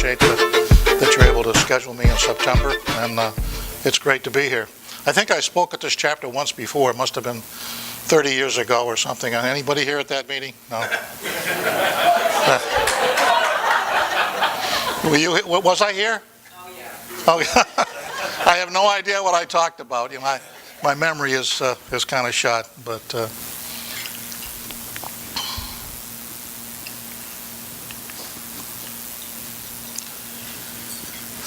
appreciate that you're able to schedule me in September, and it's great to be here. I think I spoke at this chapter once before. It must have been 30 years ago or something. Anybody here at that meeting? No. Were you? Was I here? Oh yeah. Oh yeah. I have no idea what I talked about. You know, my memory is kind of shot, but.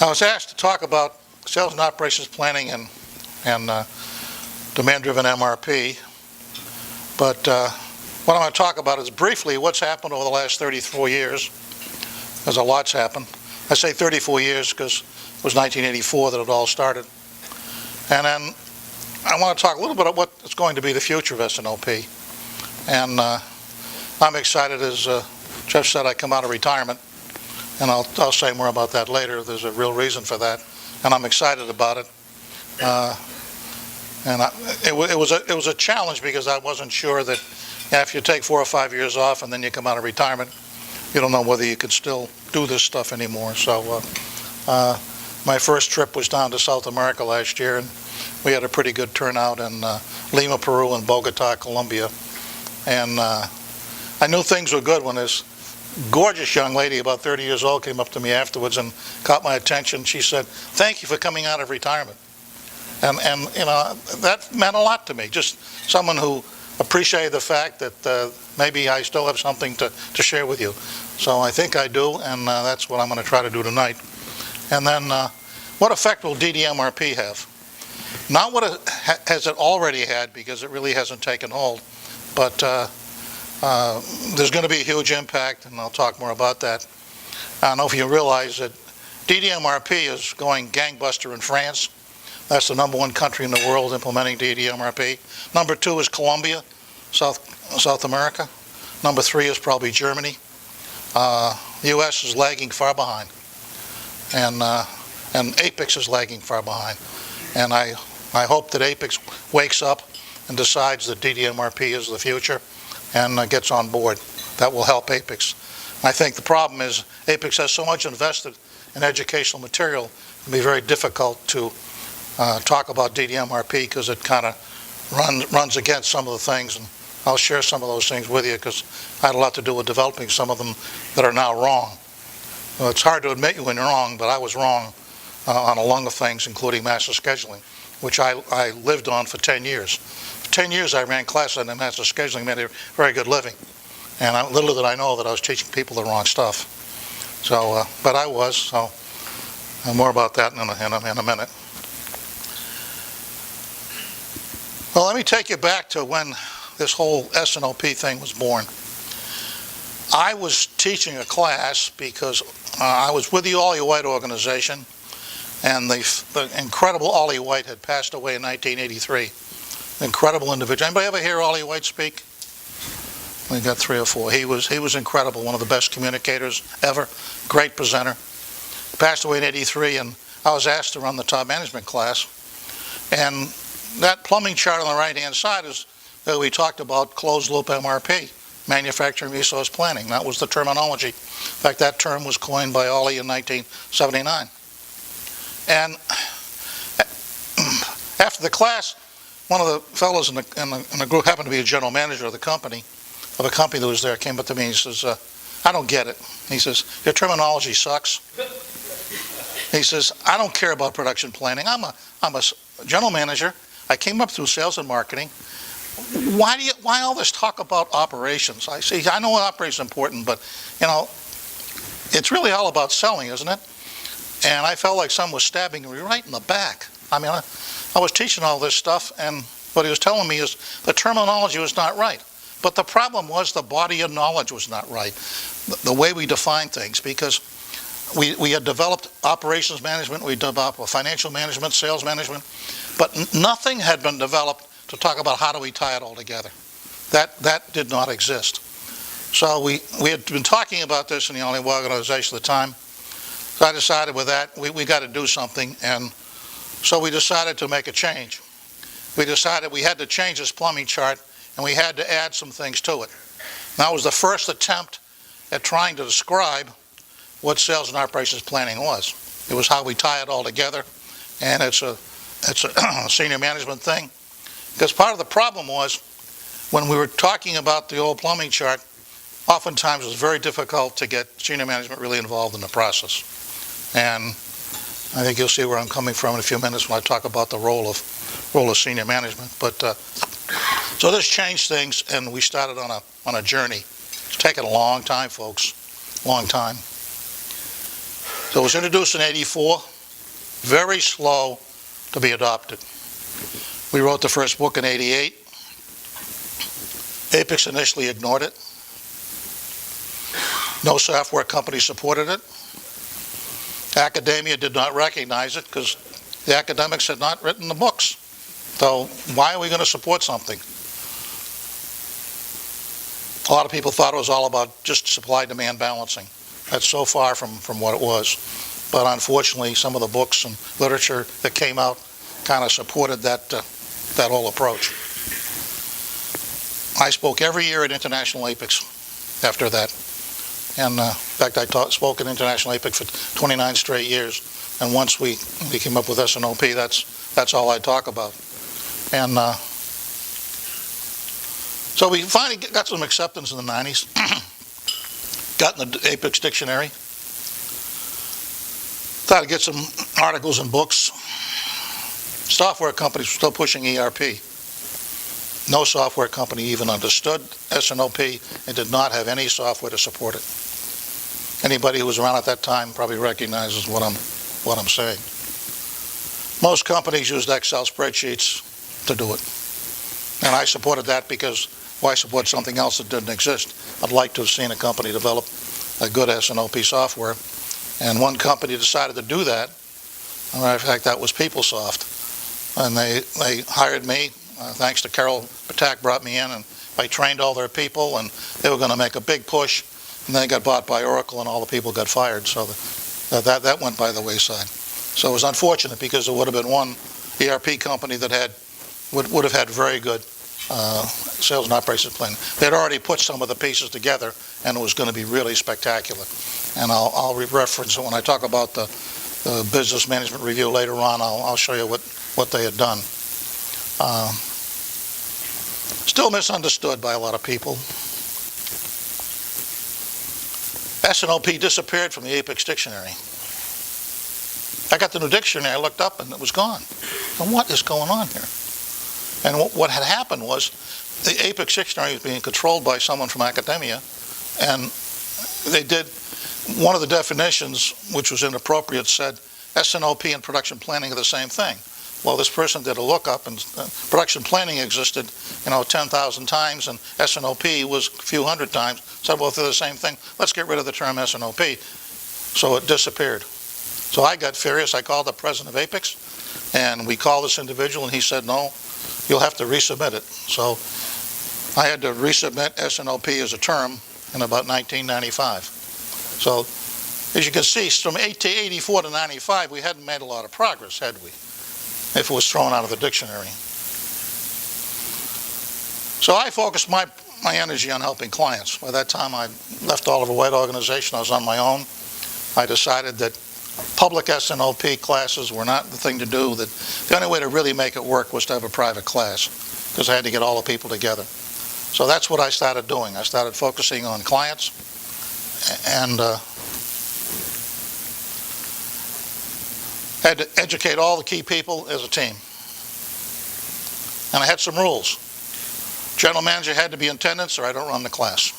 I was asked to talk about sales and operations planning and demand-driven MRP, but what I'm going to talk about is briefly what's happened over the last 34 years, because a lot's happened. I say 34 years because it was 1984 that it all started. And then I want to talk a little bit about what is going to be the future of S&OP. And I'm excited, as Jeff said, I come out of retirement. And I'll say more about that later. There's a real reason for that, and I'm excited about it. It was a challenge because I wasn't sure that if you take 4 or 5 years off and then you come out of retirement, you don't know whether you could still do this stuff anymore. So my first trip was down to South America last year, and we had a pretty good turnout in Lima, Peru, and Bogota, Colombia. And I knew things were good when this gorgeous young lady, about 30 years old, came up to me afterwards and caught my attention. She said, "Thank you for coming out of retirement." And you know, that meant a lot to me. Just someone who appreciated the fact that maybe I still have something to share with you. So I think I do, and that's what I'm going to try to do tonight. And then what effect will DDMRP have? Not what it has it already had, because it really hasn't taken hold, but there's going to be a huge impact, and I'll talk more about that. I don't know if you realize that DDMRP is going gangbuster in France. That's the #1 country in the world implementing DDMRP. #2 is Colombia, South America. #3 is probably Germany. The U.S. is lagging far behind, and APEX is lagging far behind. And I hope that APEX wakes up and decides that DDMRP is the future and gets on board. That will help APEX. I think the problem is APEX has so much invested in educational material, it can be very difficult to talk about DDMRP because it kind of runs against some of the things, and I'll share some of those things with you because I had a lot to do with developing some of them that are now wrong. Well, it's hard to admit when you're wrong, but I was wrong on a lung of things, including master scheduling, which I lived on for 10 years. For 10 years I ran classes on master scheduling, made a very good living. And little did I know that I was teaching people the wrong stuff. So, but I was, so more about that in a minute. Well, let me take you back to when this whole S&OP thing was born. I was teaching a class because I was with the Ollie White organization, and the incredible Ollie White had passed away in 1983. Incredible individual. Anybody ever hear Ollie White speak? We got 3 or 4. He was incredible, one of the best communicators ever, great presenter. Passed away in 83, and I was asked to run the top management class. And that plumbing chart on the right-hand side is that we talked about closed-loop MRP, manufacturing resource planning. That was the terminology. In fact, that term was coined by Ollie in 1979. And after the class, one of the fellows in the group happened to be a general manager of a company that was there, came up to me and he says, "I don't get it." He says, "Your terminology sucks." He says, "I don't care about production planning. I'm a general manager. I came up through sales and marketing. Why all this talk about operations?" I say, "I know operations is important, but you know, it's really all about selling, isn't it?" And I felt like someone was stabbing me right in the back. I mean, I was teaching all this stuff, and what he was telling me is the terminology was not right. But the problem was the body of knowledge was not right, the way we define things, because we had developed operations management, we developed financial management, sales management, but nothing had been developed to talk about how do we tie it all together. That did not exist. So we had been talking about this in the Ollie White organization at the time. So I decided with that, we got to do something, and so we decided to make a change. We decided we had to change this plumbing chart, and we had to add some things to it. That was the first attempt at trying to describe what sales and operations planning was. It was how we tie it all together, and it's a senior management thing. Because part of the problem was, when we were talking about the old plumbing chart, oftentimes it was very difficult to get senior management really involved in the process. And I think you'll see where I'm coming from in a few minutes when I talk about the role of senior management. But so this changed things, and we started on a journey. It's taken a long time, folks, long time. So it was introduced in '84, very slow to be adopted. We wrote the first book in '88. Apex initially ignored it. No software company supported it. Academia did not recognize it because the academics had not written the books. So why are we going to support something? A lot of people thought it was all about just supply-demand balancing. That's so far from what it was. But unfortunately, some of the books and literature that came out kind of supported that whole approach. I spoke every year at International Apex after that. And in fact, I spoke at International Apex for 29 straight years. And once we came up with S&OP, that's all I talk about. And so we finally got some acceptance in the 90s. Got in the Apex dictionary. Thought I'd get some articles and books. Software companies were still pushing ERP. No software company even understood S&OP and did not have any software to support it. Anybody who was around at that time probably recognizes what I'm saying. Most companies used Excel spreadsheets to do it. And I supported that because why support something else that didn't exist? I'd like to have seen a company develop a good S&OP software. And one company decided to do that. As a matter of fact, that was PeopleSoft. And they hired me. Thanks to Carol Patak, brought me in, and I trained all their people, and they were going to make a big push. And then they got bought by Oracle, and all the people got fired. So that went by the wayside. So it was unfortunate because it would have been one ERP company that would have had very good sales and operations plan. They'd already put some of the pieces together, and it was going to be really spectacular. And I'll reference it when I talk about the business management review later on. I'll show you what they had done. Still misunderstood by a lot of people. S&OP disappeared from the Apex dictionary. I got the new dictionary, I looked up, and it was gone. And what is going on here? And what had happened was the Apex dictionary was being controlled by someone from academia, and they did one of the definitions, which was inappropriate, said S&OP and production planning are the same thing. Well, this person did a lookup, and production planning existed, 10,000 times, and S&OP was a few hundred times. Said, well, if they're the same thing, let's get rid of the term S&OP. So it disappeared. So I got furious. I called the president of Apex, and we called this individual, and he said, no, you'll have to resubmit it. So I had to resubmit S&OP as a term in about 1995. So as you can see, from 84 to 95, we hadn't made a lot of progress, had we? If it was thrown out of the dictionary. So I focused my energy on helping clients. By that time, I left Oliver White organization. I was on my own. I decided that public S&OP classes were not the thing to do. That the only way to really make it work was to have a private class, because I had to get all the people together. So that's what I started doing. I started focusing on clients and had to educate all the key people as a team. And I had some rules. General manager had to be in attendance or I don't run the class.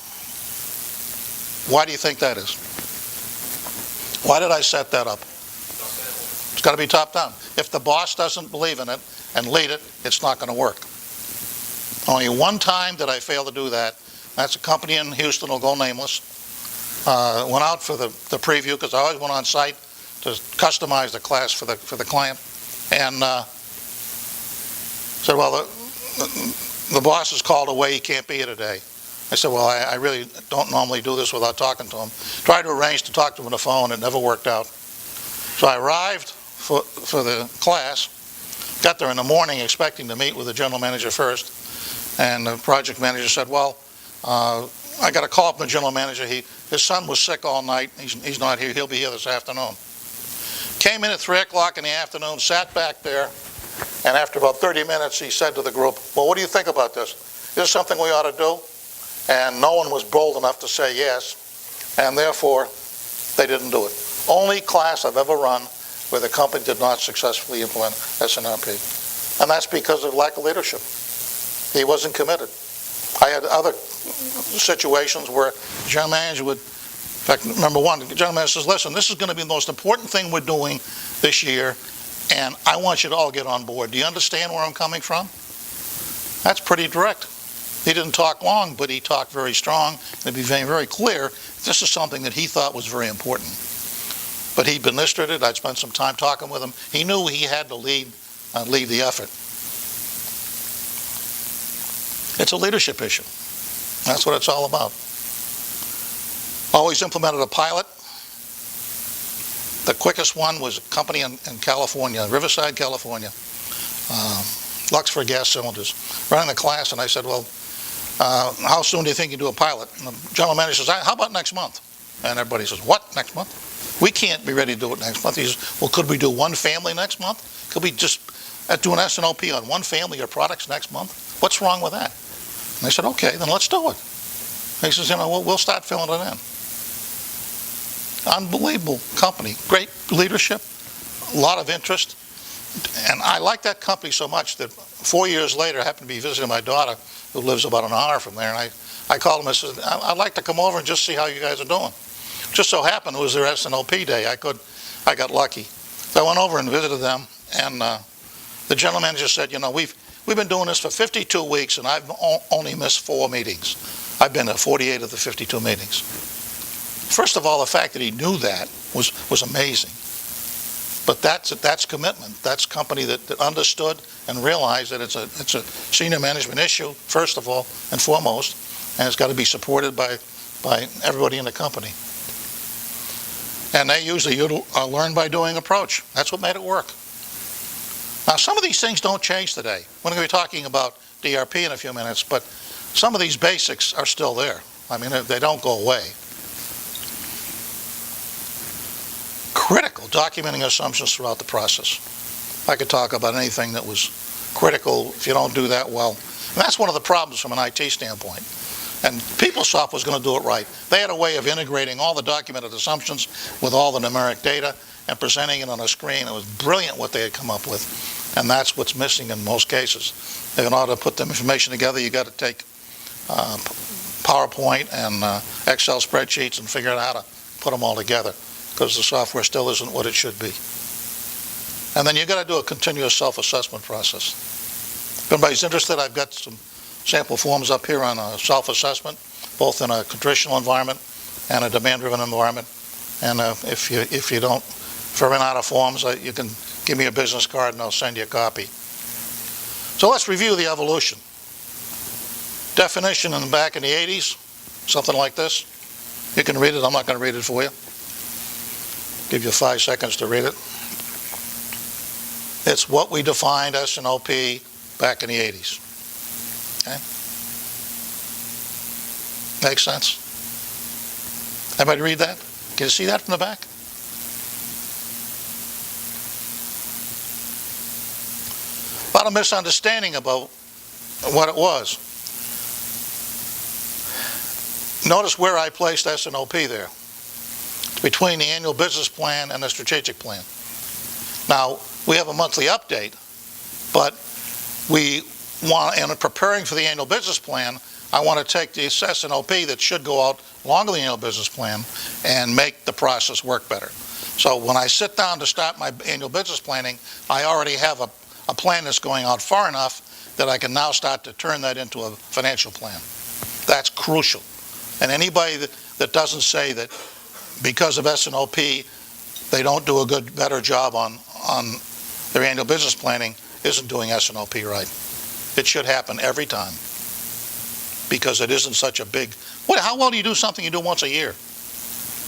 Why do you think that is? Why did I set that up? It's got to be top down. If the boss doesn't believe in it and lead it, it's not going to work. Only one time did I fail to do that. That's a company in Houston, will go nameless. Went out for the preview because I always went on site to customize the class for the client, and said, well, the boss is called away, he can't be here today. I said, well, I really don't normally do this without talking to him. Tried to arrange to talk to him on the phone, it never worked out. So I arrived for the class, got there in the morning expecting to meet with the general manager first, and the project manager said, well, I got a call from the general manager. His son was sick all night. He's not here. He'll be here this afternoon. Came in at 3 o'clock in the afternoon, sat back there, and after about 30 minutes, he said to the group, well, what do you think about this? Is this something we ought to do? And no one was bold enough to say yes, and therefore, they didn't do it. Only class I've ever run where the company did not successfully implement S&OP. And that's because of lack of leadership. He wasn't committed. I had other situations where the general manager would, in fact, number one, the general manager says, listen, this is going to be the most important thing we're doing this year, and I want you to all get on board. Do you understand where I'm coming from? That's pretty direct. He didn't talk long, but he talked very strong. And to be very, very clear, this is something that he thought was very important. But he administered it. I'd spent some time talking with him. He knew he had to lead the effort. It's a leadership issue. That's what it's all about. Always implemented a pilot. The quickest one was a company in California, Riverside, California. Luxfer gas cylinders. Running the class, and I said, well, how soon do you think you do a pilot? And the general manager says, how about next month? And everybody says, what, next month? We can't be ready to do it next month. He says, well, could we do one family next month? Could we just do an S&OP on one family of products next month? What's wrong with that? And I said, okay, then let's do it. He says, we'll start filling it in. Unbelievable company, great leadership, a lot of interest. And I like that company so much that 4 years later, I happened to be visiting my daughter, who lives about an hour from there, and I called him and said, I'd like to come over and just see how you guys are doing. Just so happened it was their S&OP day. I got lucky. So I went over and visited them, and the general manager said, we've been doing this for 52 weeks, and I've only missed 4 meetings. I've been at 48 of the 52 meetings. First of all, the fact that he knew that was amazing. But that's commitment. That's a company that understood and realized that it's a senior management issue, first of all and foremost, and it's got to be supported by everybody in the company. And they use the learn by doing approach. That's what made it work. Now, some of these things don't change today. We're going to be talking about DRP in a few minutes, but some of these basics are still there. I mean, they don't go away. Critical, documenting assumptions throughout the process. I could talk about anything that was critical if you don't do that well. And that's one of the problems from an IT standpoint. And PeopleSoft was going to do it right. They had a way of integrating all the documented assumptions with all the numeric data and presenting it on a screen. It was brilliant what they had come up with. And that's what's missing in most cases. In order to put the information together, you got to take PowerPoint and Excel spreadsheets and figure out how to put them all together, because the software still isn't what it should be. And then you got to do a continuous self-assessment process. If anybody's interested, I've got some sample forms up here on self-assessment, both in a traditional environment and a demand-driven environment. And if you're out of forms, you can give me a business card and I'll send you a copy. So let's review the evolution. Definition in the back in the 80s, something like this. You can read it. I'm not going to read it for you. Give you 5 seconds to read it. It's what we defined S&OP back in the 80s. Okay? Makes sense? Everybody read that? Can you see that from the back? About a misunderstanding about what it was. Notice where I placed S&OP there. It's between the annual business plan and the strategic plan. Now, we have a monthly update, but we want, in preparing for the annual business plan, I want to take the S&OP that should go out longer than the annual business plan and make the process work better. So when I sit down to start my annual business planning, I already have a plan that's going out far enough that I can now start to turn that into a financial plan. That's crucial. And anybody that doesn't say that because of S&OP they don't do a better job on their annual business planning isn't doing S&OP right. It should happen every time, because it isn't such a big, how well do you do something you do once a year?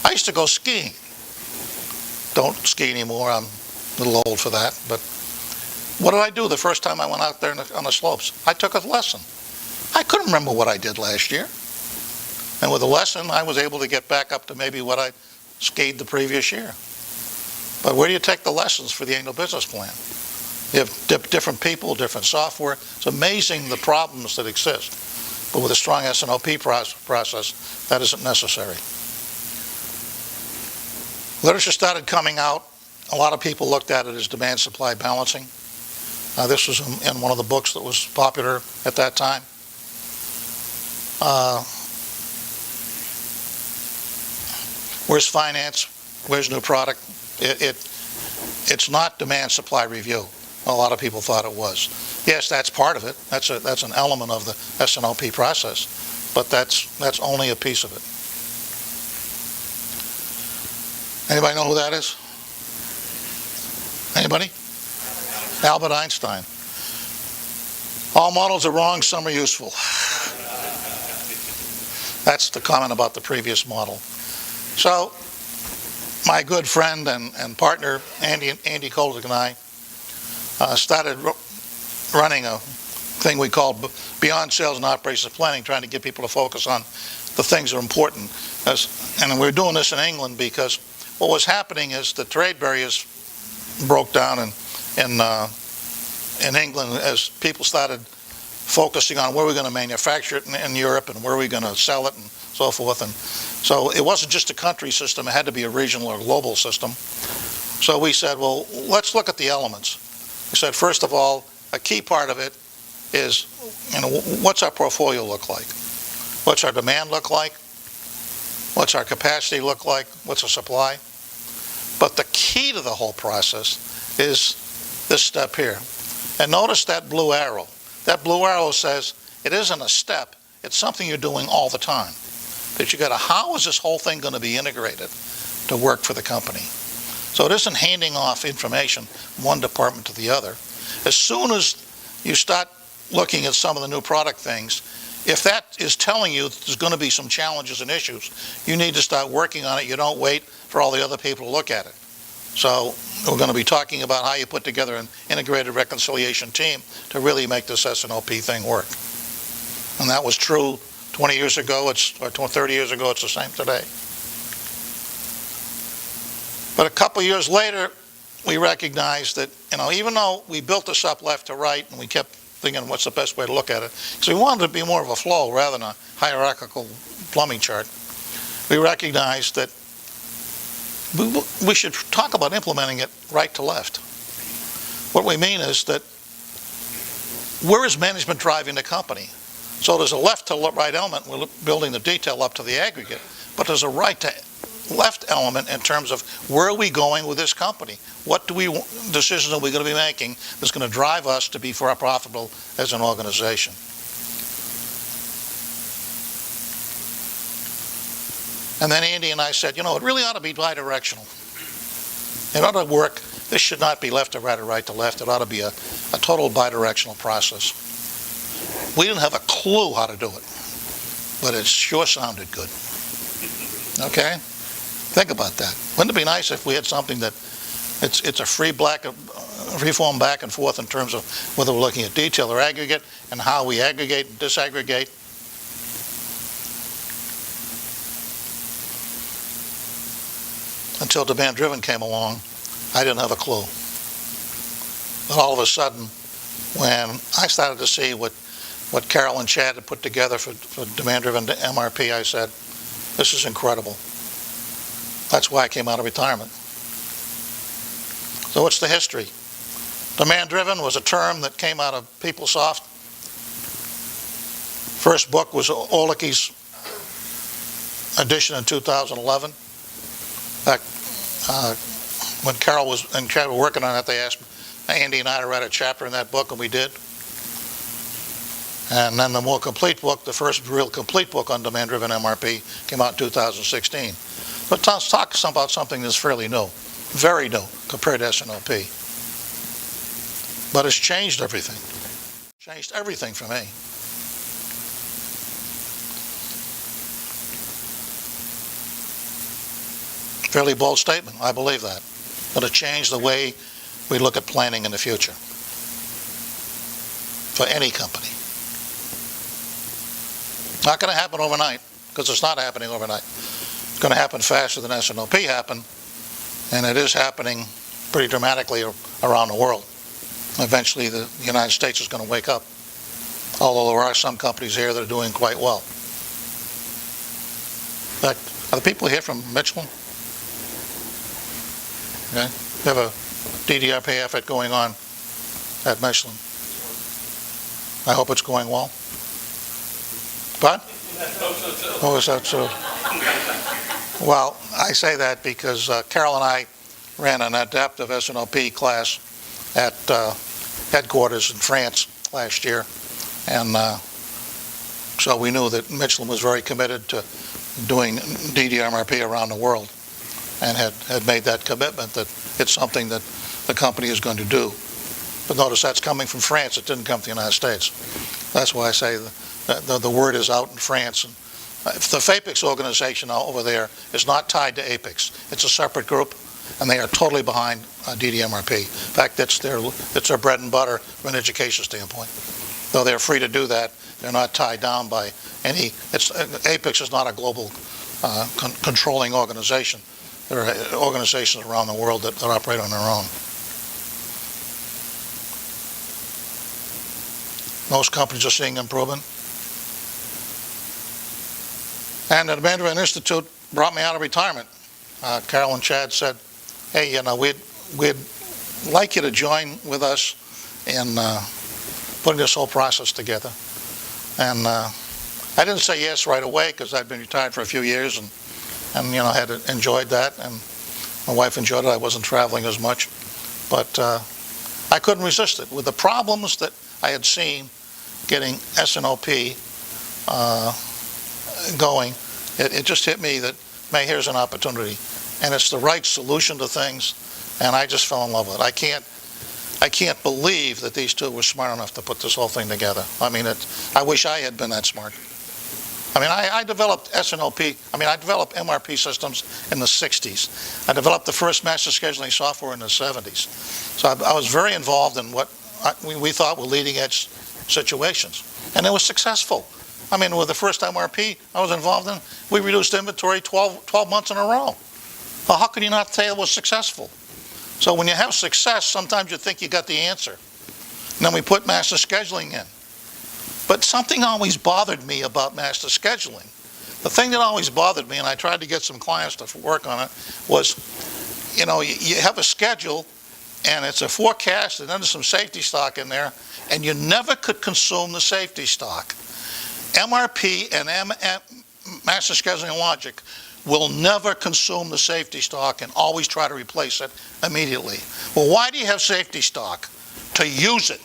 I used to go skiing. Don't ski anymore, I'm a little old for that, but what did I do the first time I went out there on the slopes? I took a lesson. I couldn't remember what I did last year. And with a lesson, I was able to get back up to maybe what I skied the previous year. But where do you take the lessons for the annual business plan? You have different people, different software. It's amazing the problems that exist. But with a strong S&OP process, that isn't necessary. Literature started coming out. A lot of people looked at it as demand-supply balancing. This was in one of the books that was popular at that time. Where's finance? Where's new product? It's not demand-supply review. A lot of people thought it was. Yes, that's part of it. That's an element of the S&OP process, but that's only a piece of it. Anybody know who that is? Anybody? Albert Einstein. All models are wrong, some are useful. That's the comment about the previous model. So, my good friend and partner, Andy Koldick, and I started running a thing we called Beyond Sales and Operations Planning, trying to get people to focus on the things that are important. And we were doing this in England because what was happening is the trade barriers broke down in England as people started focusing on where we're going to manufacture it in Europe and where we're going to sell it and so forth. And so it wasn't just a country system, it had to be a regional or global system. So we said, well, let's look at the elements. We said, first of all, a key part of it is, what's our portfolio look like? What's our demand look like? What's our capacity look like? What's our supply? But the key to the whole process is this step here. And notice that blue arrow. That blue arrow says it isn't a step, it's something you're doing all the time. That you got to, how is this whole thing going to be integrated to work for the company? So it isn't handing off information from one department to the other. As soon as you start looking at some of the new product things, if that is telling you there's going to be some challenges and issues, you need to start working on it. You don't wait for all the other people to look at it. So we're going to be talking about how you put together an integrated reconciliation team to really make this S&OP thing work. And that was true 20 years ago, or 30 years ago, it's the same today. But a couple years later, we recognized that, even though we built this up left to right, and we kept thinking what's the best way to look at it, so we wanted it to be more of a flow rather than a hierarchical plumbing chart, we recognized that we should talk about implementing it right to left. What we mean is that where is management driving the company? So there's a left to left element, we're building the detail up to the aggregate, but there's a right to left element in terms of where are we going with this company? What decisions are we going to be making that's going to drive us to be more profitable as an organization? And then Andy and I said, it really ought to be bi-directional. It ought to work. This should not be left to right or right to left. It ought to be a total bi-directional process. We didn't have a clue how to do it, but it sure sounded good. Okay? Think about that. Wouldn't it be nice if we had something that it's a free form back and forth in terms of whether we're looking at detail or aggregate and how we aggregate and disaggregate? Until Demand Driven came along, I didn't have a clue. But all of a sudden, when I started to see what Carol and Chad had put together for Demand Driven MRP, I said, this is incredible. That's why I came out of retirement. So what's the history? Demand Driven was a term that came out of PeopleSoft. First book was Orlicky's edition in 2011. In fact, when Carol and Chad were working on it, they asked Andy and I to write a chapter in that book, and we did. And then the more complete book, the first real complete book on demand-driven MRP, came out in 2016. But let's talk about something that's fairly new, very new compared to S&OP. But it's changed everything. Changed everything for me. Fairly bold statement, I believe that. But it changed the way we look at planning in the future for any company. Not going to happen overnight. because it's not happening overnight. It's going to happen faster than S&OP happened, and it is happening pretty dramatically around the world. Eventually, the United States is going to wake up, although there are some companies here that are doing quite well. In fact, are the people here from Michelin? Okay. We have a DDRP effort going on at Michelin. I hope it's going well. But? Oh, is that so? Well, I say that because Carol and I ran an adaptive S&OP class at headquarters in France last year, and so we knew that Michelin was very committed to doing DDMRP around the world, and had made that commitment that it's something that the company is going to do. But notice that's coming from France. It didn't come to the United States. That's why I say the word is out in France. And the FAPICS organization over there is not tied to APICS. It's a separate group, and they are totally behind DDMRP. In fact, it's their bread and butter from an education standpoint. Though they're free to do that, they're not tied down by any. APICS is not a global controlling organization. There are organizations around the world that operate on their own. Most companies are seeing improvement. And the Mandarin Institute brought me out of retirement. Carol and Chad said, hey, we'd like you to join with us in putting this whole process together. And I didn't say yes right away because I'd been retired for a few years and had enjoyed that, and my wife enjoyed it. I wasn't traveling as much, but I couldn't resist it. With the problems that I had seen getting S&OP going, it just hit me that, man, here's an opportunity, and it's the right solution to things, and I just fell in love with it. I can't believe that these two were smart enough to put this whole thing together. I mean, I wish I had been that smart. I mean, I developed S&OP, I developed MRP systems in the 60s. I developed the first master scheduling software in the 70s. So I was very involved in what we thought were leading edge situations. And it was successful. I mean, with the first MRP I was involved in, we reduced inventory 12 months in a row. Well, how can you not say it was successful? So when you have success, sometimes you think you got the answer. And then we put master scheduling in. But something always bothered me about master scheduling. The thing that always bothered me, and I tried to get some clients to work on it, was, you have a schedule, and it's a forecast, and then there's some safety stock in there, and you never could consume the safety stock. MRP and master scheduling logic will never consume the safety stock and always try to replace it immediately. Well, why do you have safety stock? To use it.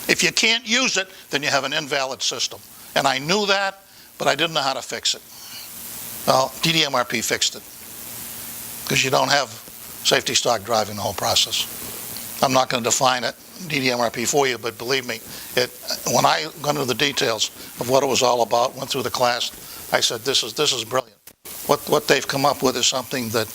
If you can't use it, then you have an invalid system. And I knew that, but I didn't know how to fix it. Well, DDMRP fixed it, because you don't have safety stock driving the whole process. I'm not going to define it, DDMRP, for you, but believe me, when I got into the details of what it was all about, went through the class, I said, this is brilliant. What they've come up with is something that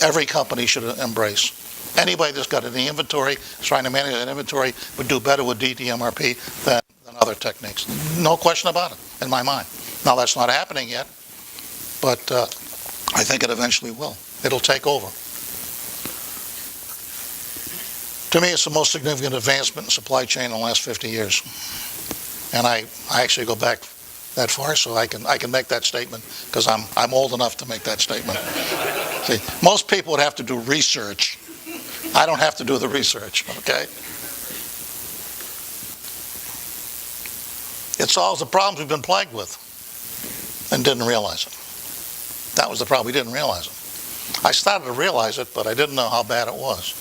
every company should embrace. Anybody that's got any inventory, is trying to manage that inventory, would do better with DDMRP than other techniques. No question about it, in my mind. Now, that's not happening yet, but I think it eventually will. It'll take over. To me, it's the most significant advancement in supply chain in the last 50 years. And I actually go back that far, so I can make that statement, because I'm old enough to make that statement. See, most people would have to do research. I don't have to do the research, okay? It solves the problems we've been plagued with and didn't realize it. That was the problem. We didn't realize it. I started to realize it, but I didn't know how bad it was.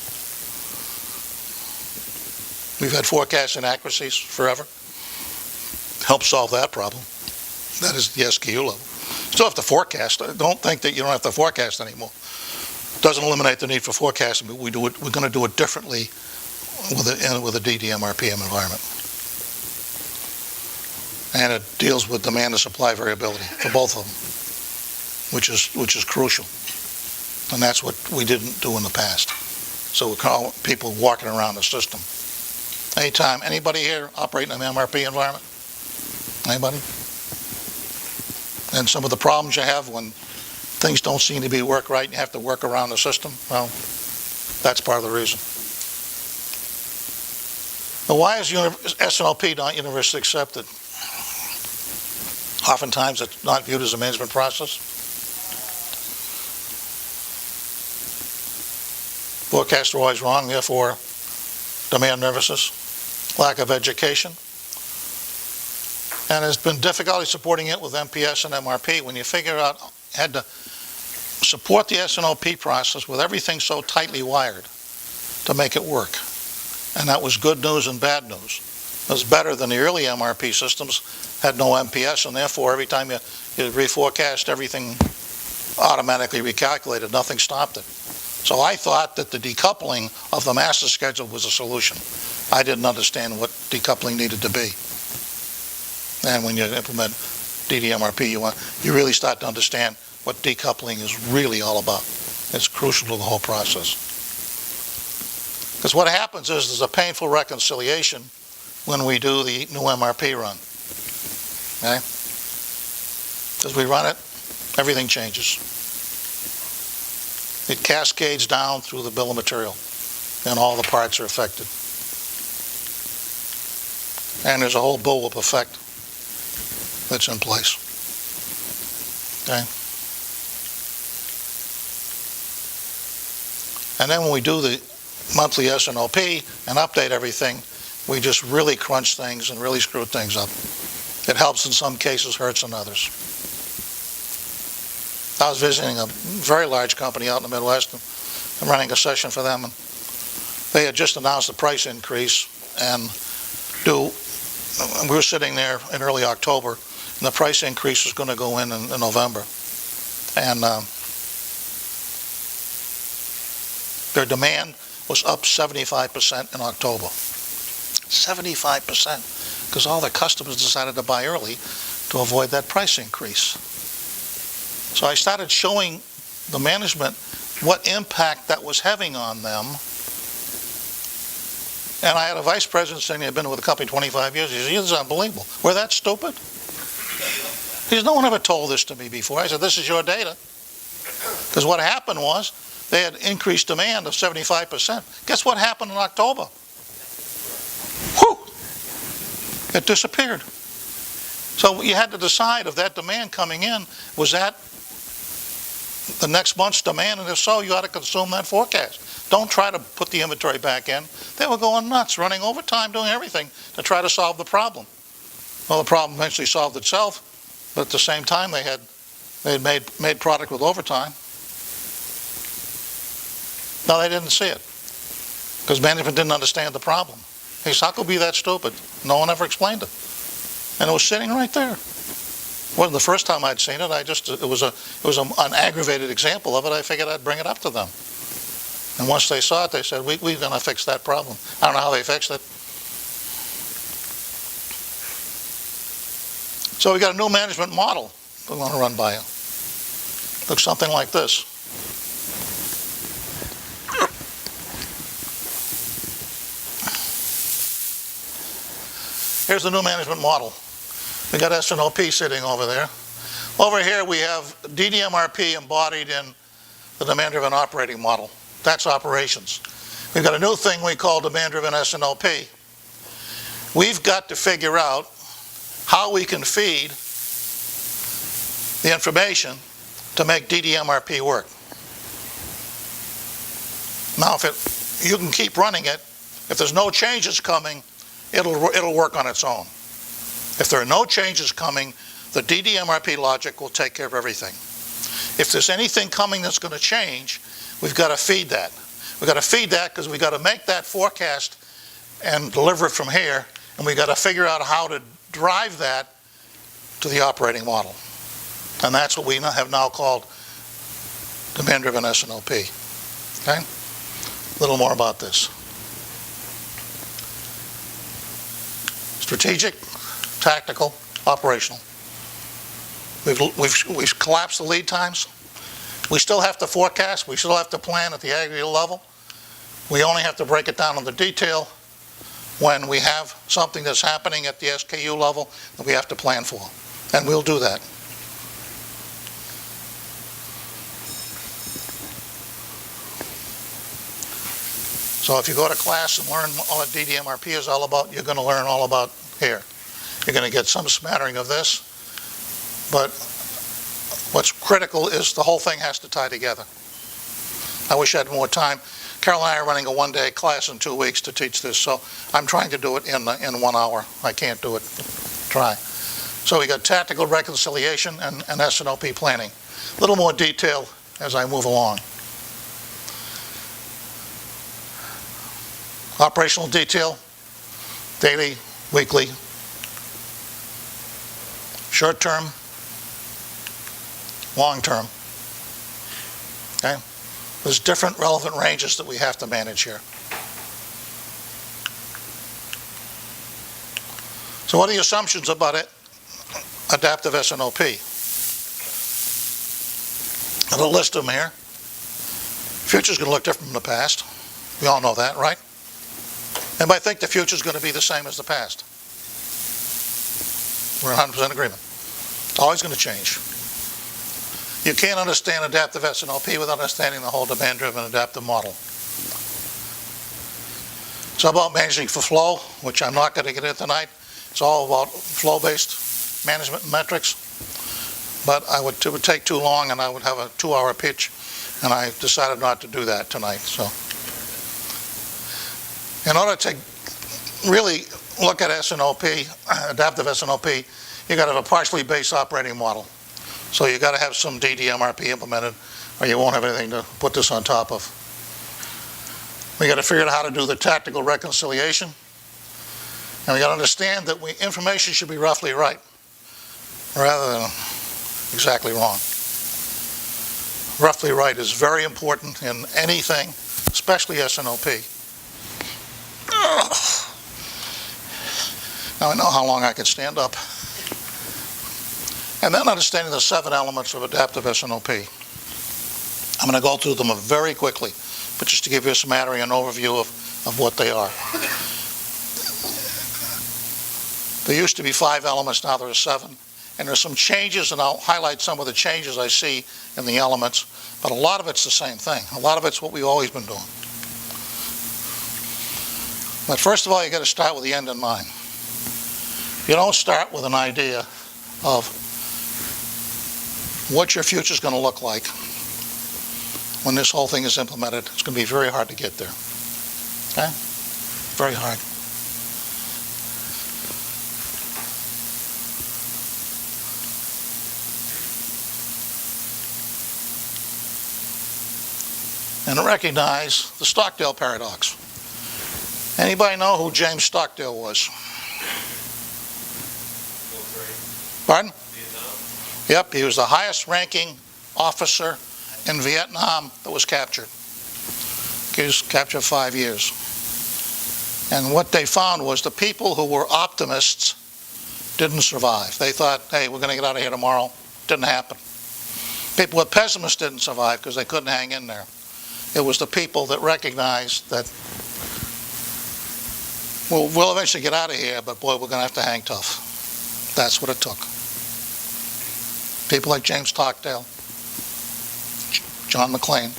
We've had forecast inaccuracies forever. Help solve that problem. That is the SKU level. Still have to forecast. Don't think that you don't have to forecast anymore. Doesn't eliminate the need for forecasting, but we're going to do it differently with a DDMRPM environment. And it deals with demand and supply variability for both of them, which is crucial. And that's what we didn't do in the past. So we call people walking around the system. Anytime, anybody here operating in an MRP environment? Anybody? and some of the problems you have when things don't seem to be work right and you have to work around the system, well, that's part of the reason. Now, why is S&OP not universally accepted? Oftentimes it's not viewed as a management process. Forecasts are always wrong, therefore demand nervousness, lack of education. And there's been difficulty supporting it with MPS and MRP. When you figure out, had to support the S&OP process with everything so tightly wired to make it work. And that was good news and bad news. It was better than the early MRP systems, had no MPS, and therefore every time you reforecast, everything automatically recalculated, nothing stopped it. So I thought that the decoupling of the master schedule was a solution. I didn't understand what decoupling needed to be. And when you implement DDMRP, you really start to understand what decoupling is really all about. It's crucial to the whole process. Because what happens is there's a painful reconciliation when we do the new MRP run. Okay? As we run it, everything changes. It cascades down through the bill of material, and all the parts are affected. And there's a whole bullwhip effect that's in place. Okay? And then when we do the monthly S&OP and update everything, we just really crunch things and really screw things up. It helps in some cases, hurts in others. I was visiting a very large company out in the Midwest and running a session for them, and they had just announced a price increase, and we were sitting there in early October, and the price increase was going to go in November. And their demand was up 75% in October. 75%, because all the customers decided to buy early to avoid that price increase. So I started showing the management what impact that was having on them. And I had a vice president saying he had been with the company 25 years. He said, "This is unbelievable. We're that stupid?" He said, "No one ever told this to me before." I said, "This is your data." Because what happened was they had increased demand of 75%. Guess what happened in October? Whew! It disappeared. So you had to decide if that demand coming in, was that the next month's demand, and if so, you ought to consume that forecast. Don't try to put the inventory back in. They were going nuts, running overtime, doing everything to try to solve the problem. Well, the problem eventually solved itself, but at the same time they had made product with overtime. No, they didn't see it, because management didn't understand the problem. He said, "How could we be that stupid?" No one ever explained it. And it was sitting right there. It wasn't the first time I'd seen it. It was an aggravated example of it. I figured I'd bring it up to them. And once they saw it, they said, we're going to fix that problem. I don't know how they fixed it. So we got a new management model we want to run by you. Looks something like this. Here's the new management model. We got S&OP sitting over there. Over here we have DDMRP embodied in the demand-driven operating model. That's operations. We've got a new thing we call demand-driven S&OP. We've got to figure out how we can feed the information to make DDMRP work. Now, you can keep running it. If there's no changes coming, it'll work on its own. If there are no changes coming, the DDMRP logic will take care of everything. If there's anything coming that's going to change, we've got to feed that. We've got to feed that because we've got to make that forecast and deliver it from here, and we've got to figure out how to drive that to the operating model. And that's what we have now called demand-driven S&OP. Okay? A little more about this. Strategic, tactical, operational. We've collapsed the lead times. We still have to forecast. We still have to plan at the aggregate level. We only have to break it down in the detail when we have something that's happening at the SKU level that we have to plan for. And we'll do that. So if you go to class and learn all that DDMRP is all about, you're going to learn all about here. You're going to get some smattering of this, but what's critical is the whole thing has to tie together. I wish I had more time. Carol and I are running a one-day class in 2 weeks to teach this, so I'm trying to do it in 1 hour. I can't do it. Try. So we got tactical reconciliation and S&OP planning. A little more detail as I move along. Operational detail, daily, weekly, short term, long term. Okay? There's different relevant ranges that we have to manage here. So what are the assumptions about it? Adaptive S&OP. I'll list them here. Future's going to look different from the past. We all know that, right? Anybody think the future's going to be the same as the past? We're in 100% agreement. It's always going to change. You can't understand adaptive S&OP without understanding the whole demand-driven adaptive model. It's about managing for flow, which I'm not going to get into tonight. It's all about flow-based management and metrics. But it would take too long, and I would have a 2-hour pitch, and I decided not to do that tonight. So, in order to really look at S&OP, adaptive S&OP, you got to have a partially based operating model. So you got to have some DDMRP implemented, or you won't have anything to put this on top of. We got to figure out how to do the tactical reconciliation, and we got to understand that information should be roughly right, rather than exactly wrong. Roughly right is very important in anything, especially S&OP. Now I know how long I can stand up. And then understanding the 7 elements of adaptive S&OP. I'm going to go through them very quickly, but just to give you a smattering and overview of what they are. There used to be 5 elements, now there are 7. And there's some changes, and I'll highlight some of the changes I see in the elements, but a lot of it's the same thing. A lot of it's what we've always been doing. But first of all, you got to start with the end in mind. You don't start with an idea of what your future is going to look like when this whole thing is implemented. It's going to be very hard to get there. Okay? Very hard. And recognize the Stockdale paradox. Anybody know who James Stockdale was? Pardon? Vietnam. Yep, he was the highest ranking officer in Vietnam that was captured. He was captured 5 years. And what they found was the people who were optimists didn't survive. They thought, hey, we're going to get out of here tomorrow. Didn't happen. People with pessimists didn't survive because they couldn't hang in there. It was the people that recognized that, well, we'll eventually get out of here, but boy, we're going to have to hang tough. That's what it took. People like James Stockdale, John McClane,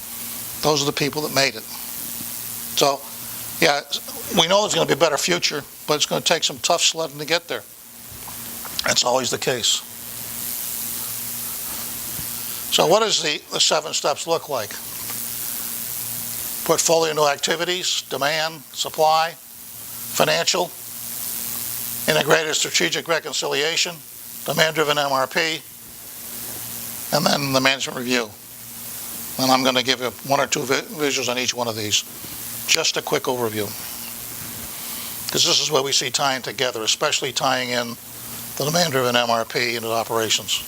those are the people that made it. So, yeah, we know there's going to be a better future, but it's going to take some tough sledding to get there. That's always the case. So what does the 7 steps look like? Portfolio new activities, demand, supply, financial, integrated strategic reconciliation, demand-driven MRP, and then the management review. And I'm going to give you 1 or 2 visuals on each one of these. Just a quick overview. Because this is where we see tying together, especially tying in the demand-driven MRP into operations.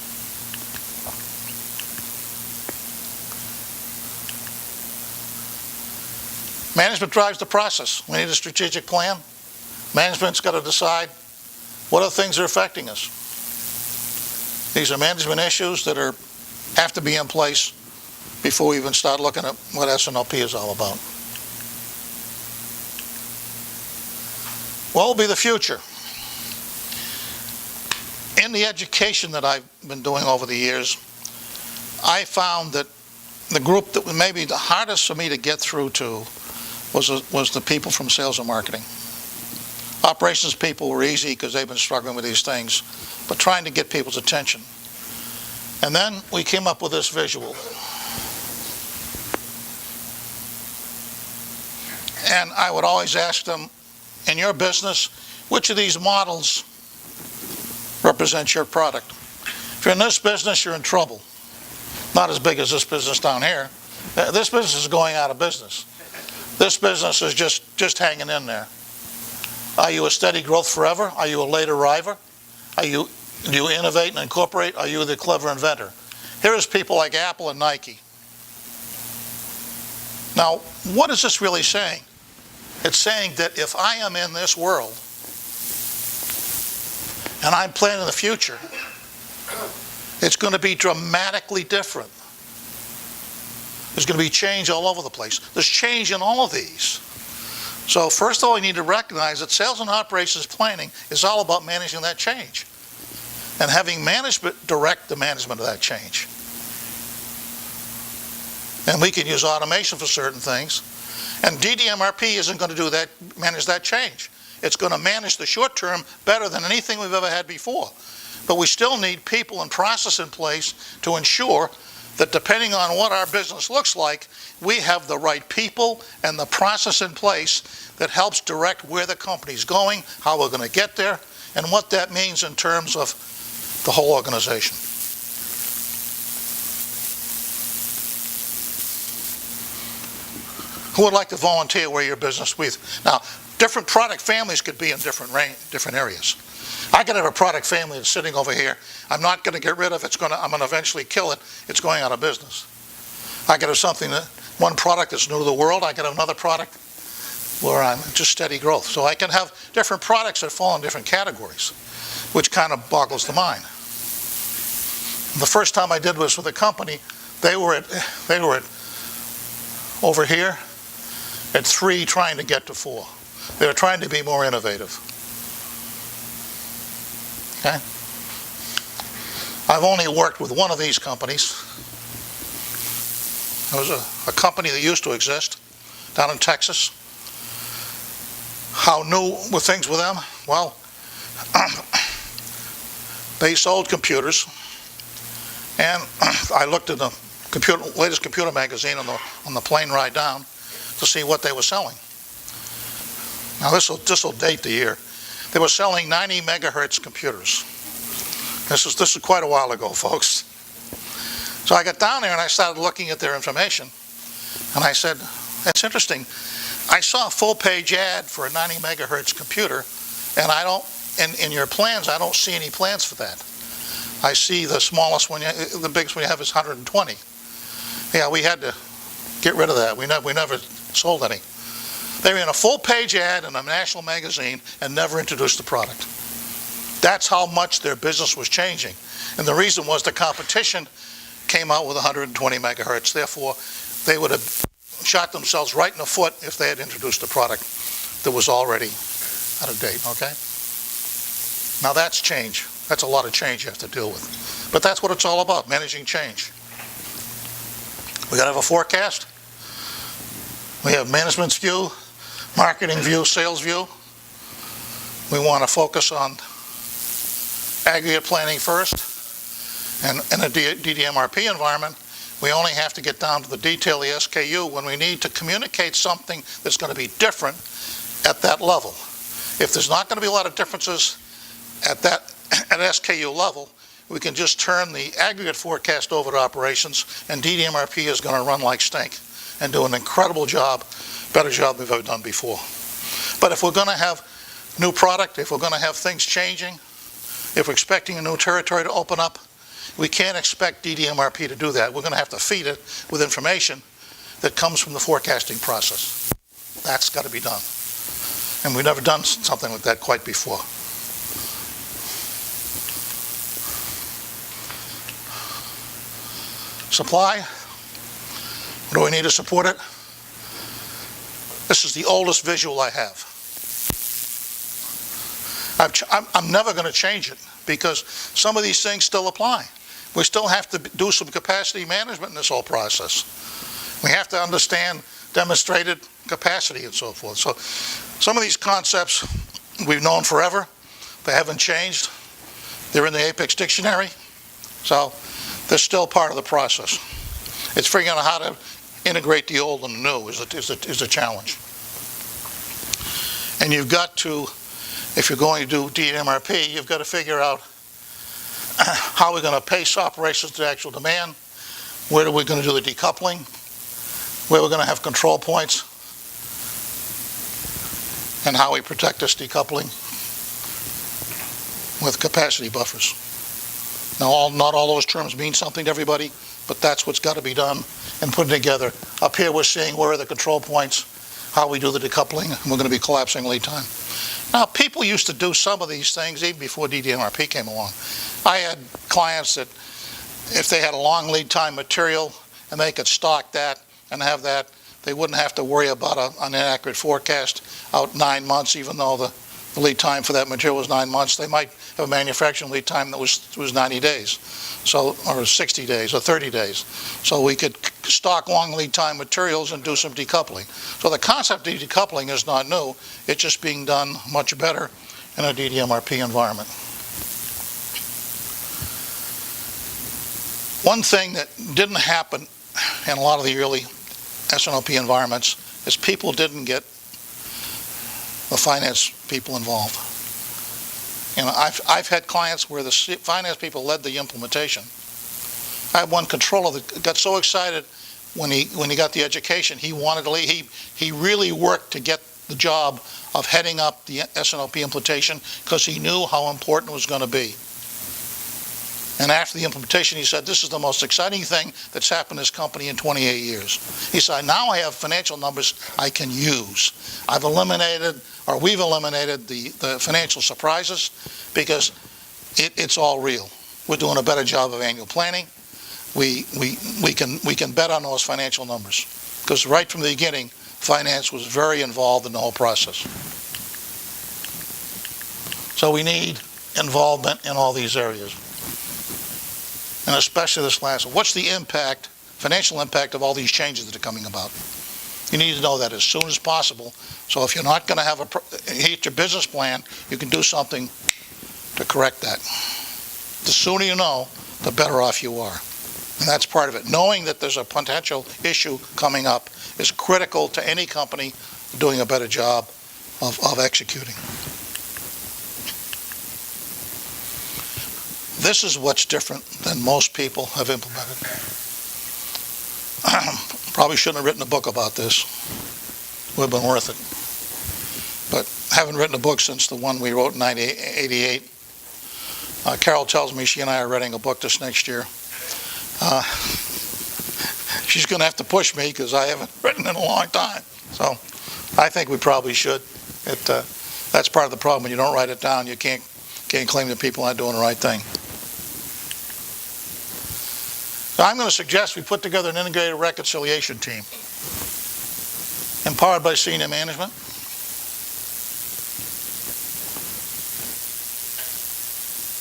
Management drives the process. We need a strategic plan. Management's got to decide what are the things that are affecting us. These are management issues that have to be in place before we even start looking at what S&OP is all about. What will be the future? In the education that I've been doing over the years, I found that the group that was maybe the hardest for me to get through to was the people from sales and marketing. Operations people were easy because they've been struggling with these things, but trying to get people's attention. And then we came up with this visual. And I would always ask them, in your business, which of these models represents your product? If you're in this business, you're in trouble. Not as big as this business down here. This business is going out of business. This business is just hanging in there. Are you a steady growth forever? Are you a late arriver? Do you innovate and incorporate? Are you the clever inventor? Here is people like Apple and Nike. Now, what is this really saying? It's saying that if I am in this world and I'm planning the future, it's going to be dramatically different. There's going to be change all over the place. There's change in all of these. So first of all, you need to recognize that sales and operations planning is all about managing that change and having management direct the management of that change. And we can use automation for certain things. And DDMRP isn't going to do that, manage that change. It's going to manage the short term better than anything we've ever had before. But we still need people and process in place to ensure that depending on what our business looks like, we have the right people and the process in place that helps direct where the company's going, how we're going to get there, and what that means in terms of the whole organization. Who would like to volunteer where your business with? Now, different product families could be in different areas. I could have a product family that's sitting over here. I'm not going to get rid of it. I'm going to eventually kill it. It's going out of business. I could have one product that's new to the world. I could have another product where I'm just steady growth. So I can have different products that fall in different categories, which kind of boggles the mind. The first time I did this with a company, they were at over here at 3 trying to get to 4. They were trying to be more innovative. Okay? I've only worked with one of these companies. It was a company that used to exist down in Texas. How new were things with them? Well, they sold computers, and I looked at the latest computer magazine on the plane ride down to see what they were selling. Now this will date the year. They were selling 90 megahertz computers. This is quite a while ago, folks. So I got down there and I started looking at their information, and I said, "That's interesting. I saw a full-page ad for a 90 megahertz computer, and in your plans, I don't see any plans for that. I see the smallest one, the biggest one you have is 120. Yeah, we had to get rid of that. We never sold any. They ran a full-page ad in a national magazine and never introduced the product. That's how much their business was changing. And the reason was the competition came out with 120 megahertz. Therefore, they would have shot themselves right in the foot if they had introduced a product that was already out of date, okay? Now that's change. That's a lot of change you have to deal with. But that's what it's all about, managing change. We got to have a forecast. We have management's view, marketing view, sales view. We want to focus on aggregate planning first. And in a DDMRP environment, we only have to get down to the detail, the SKU, when we need to communicate something that's going to be different at that level. If there's not going to be a lot of differences at SKU level, we can just turn the aggregate forecast over to operations, and DDMRP is going to run like stink and do an incredible job, better job we've ever done before. But if we're going to have new product, if we're going to have things changing, if we're expecting a new territory to open up, we can't expect DDMRP to do that. We're going to have to feed it with information that comes from the forecasting process. That's got to be done. And we've never done something like that quite before. Supply. What do we need to support it? This is the oldest visual I have. I'm never going to change it because some of these things still apply. We still have to do some capacity management in this whole process. We have to understand demonstrated capacity and so forth. So some of these concepts we've known forever. They haven't changed. They're in the Apex Dictionary. So they're still part of the process. It's figuring out how to integrate the old and the new is a challenge. And you've got to, if you're going to do DMRP, you've got to figure out how we're going to pace operations to actual demand, where are we going to do the decoupling, where we're going to have control points, and how we protect this decoupling with capacity buffers. Now, not all those terms mean something to everybody, but that's what's got to be done and put together. Up here we're seeing where are the control points, how we do the decoupling, and we're going to be collapsing lead time. Now, people used to do some of these things even before DDMRP came along. I had clients that if they had a long lead time material and they could stock that and have that, they wouldn't have to worry about an inaccurate forecast out 9 months, even though the lead time for that material was 9 months. They might have a manufacturing lead time that was 90 days, so, or 60 days or 30 days. So we could stock long lead time materials and do some decoupling. So the concept of decoupling is not new. It's just being done much better in a DDMRP environment. One thing that didn't happen in a lot of the early S&OP environments is people didn't get the finance people involved. You know, I've had clients where the finance people led the implementation. I had one controller that got so excited when he got the education, he wanted to lead. He really worked to get the job of heading up the S&OP implementation because he knew how important it was going to be. And after the implementation, he said, this is the most exciting thing that's happened in this company in 28 years. He said, now I have financial numbers I can use. I've eliminated, or we've eliminated the financial surprises because it's all real. We're doing a better job of annual planning. We can bet on those financial numbers because right from the beginning, finance was very involved in the whole process. So we need involvement in all these areas. And especially this last one. What's the impact, financial impact of all these changes that are coming about? You need to know that as soon as possible. So if you're not going to have hit your business plan, you can do something to correct that. The sooner you know, the better off you are. And that's part of it. Knowing that there's a potential issue coming up is critical to any company doing a better job of executing. This is what's different than most people have implemented. Probably shouldn't have written a book about this. Would have been worth it. But haven't written a book since the one we wrote in 1988. Carol tells me she and I are writing a book this next year. She's going to have to push me because I haven't written in a long time. So I think we probably should. That's part of the problem. When you don't write it down, you can't claim that people aren't doing the right thing. So I'm going to suggest we put together an integrated reconciliation team, empowered by senior management.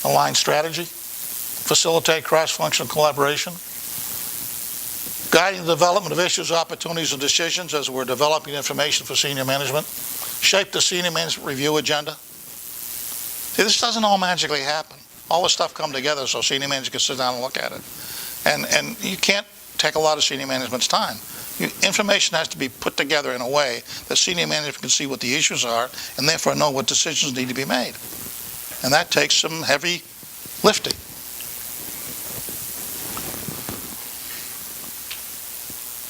Align strategy, facilitate cross-functional collaboration, guiding the development of issues, opportunities, and decisions as we're developing information for senior management, shape the senior management review agenda. See, this doesn't all magically happen. All this stuff come together so senior management can sit down and look at it. And you can't take a lot of senior management's time. Information has to be put together in a way that senior management can see what the issues are and therefore know what decisions need to be made. And that takes some heavy lifting.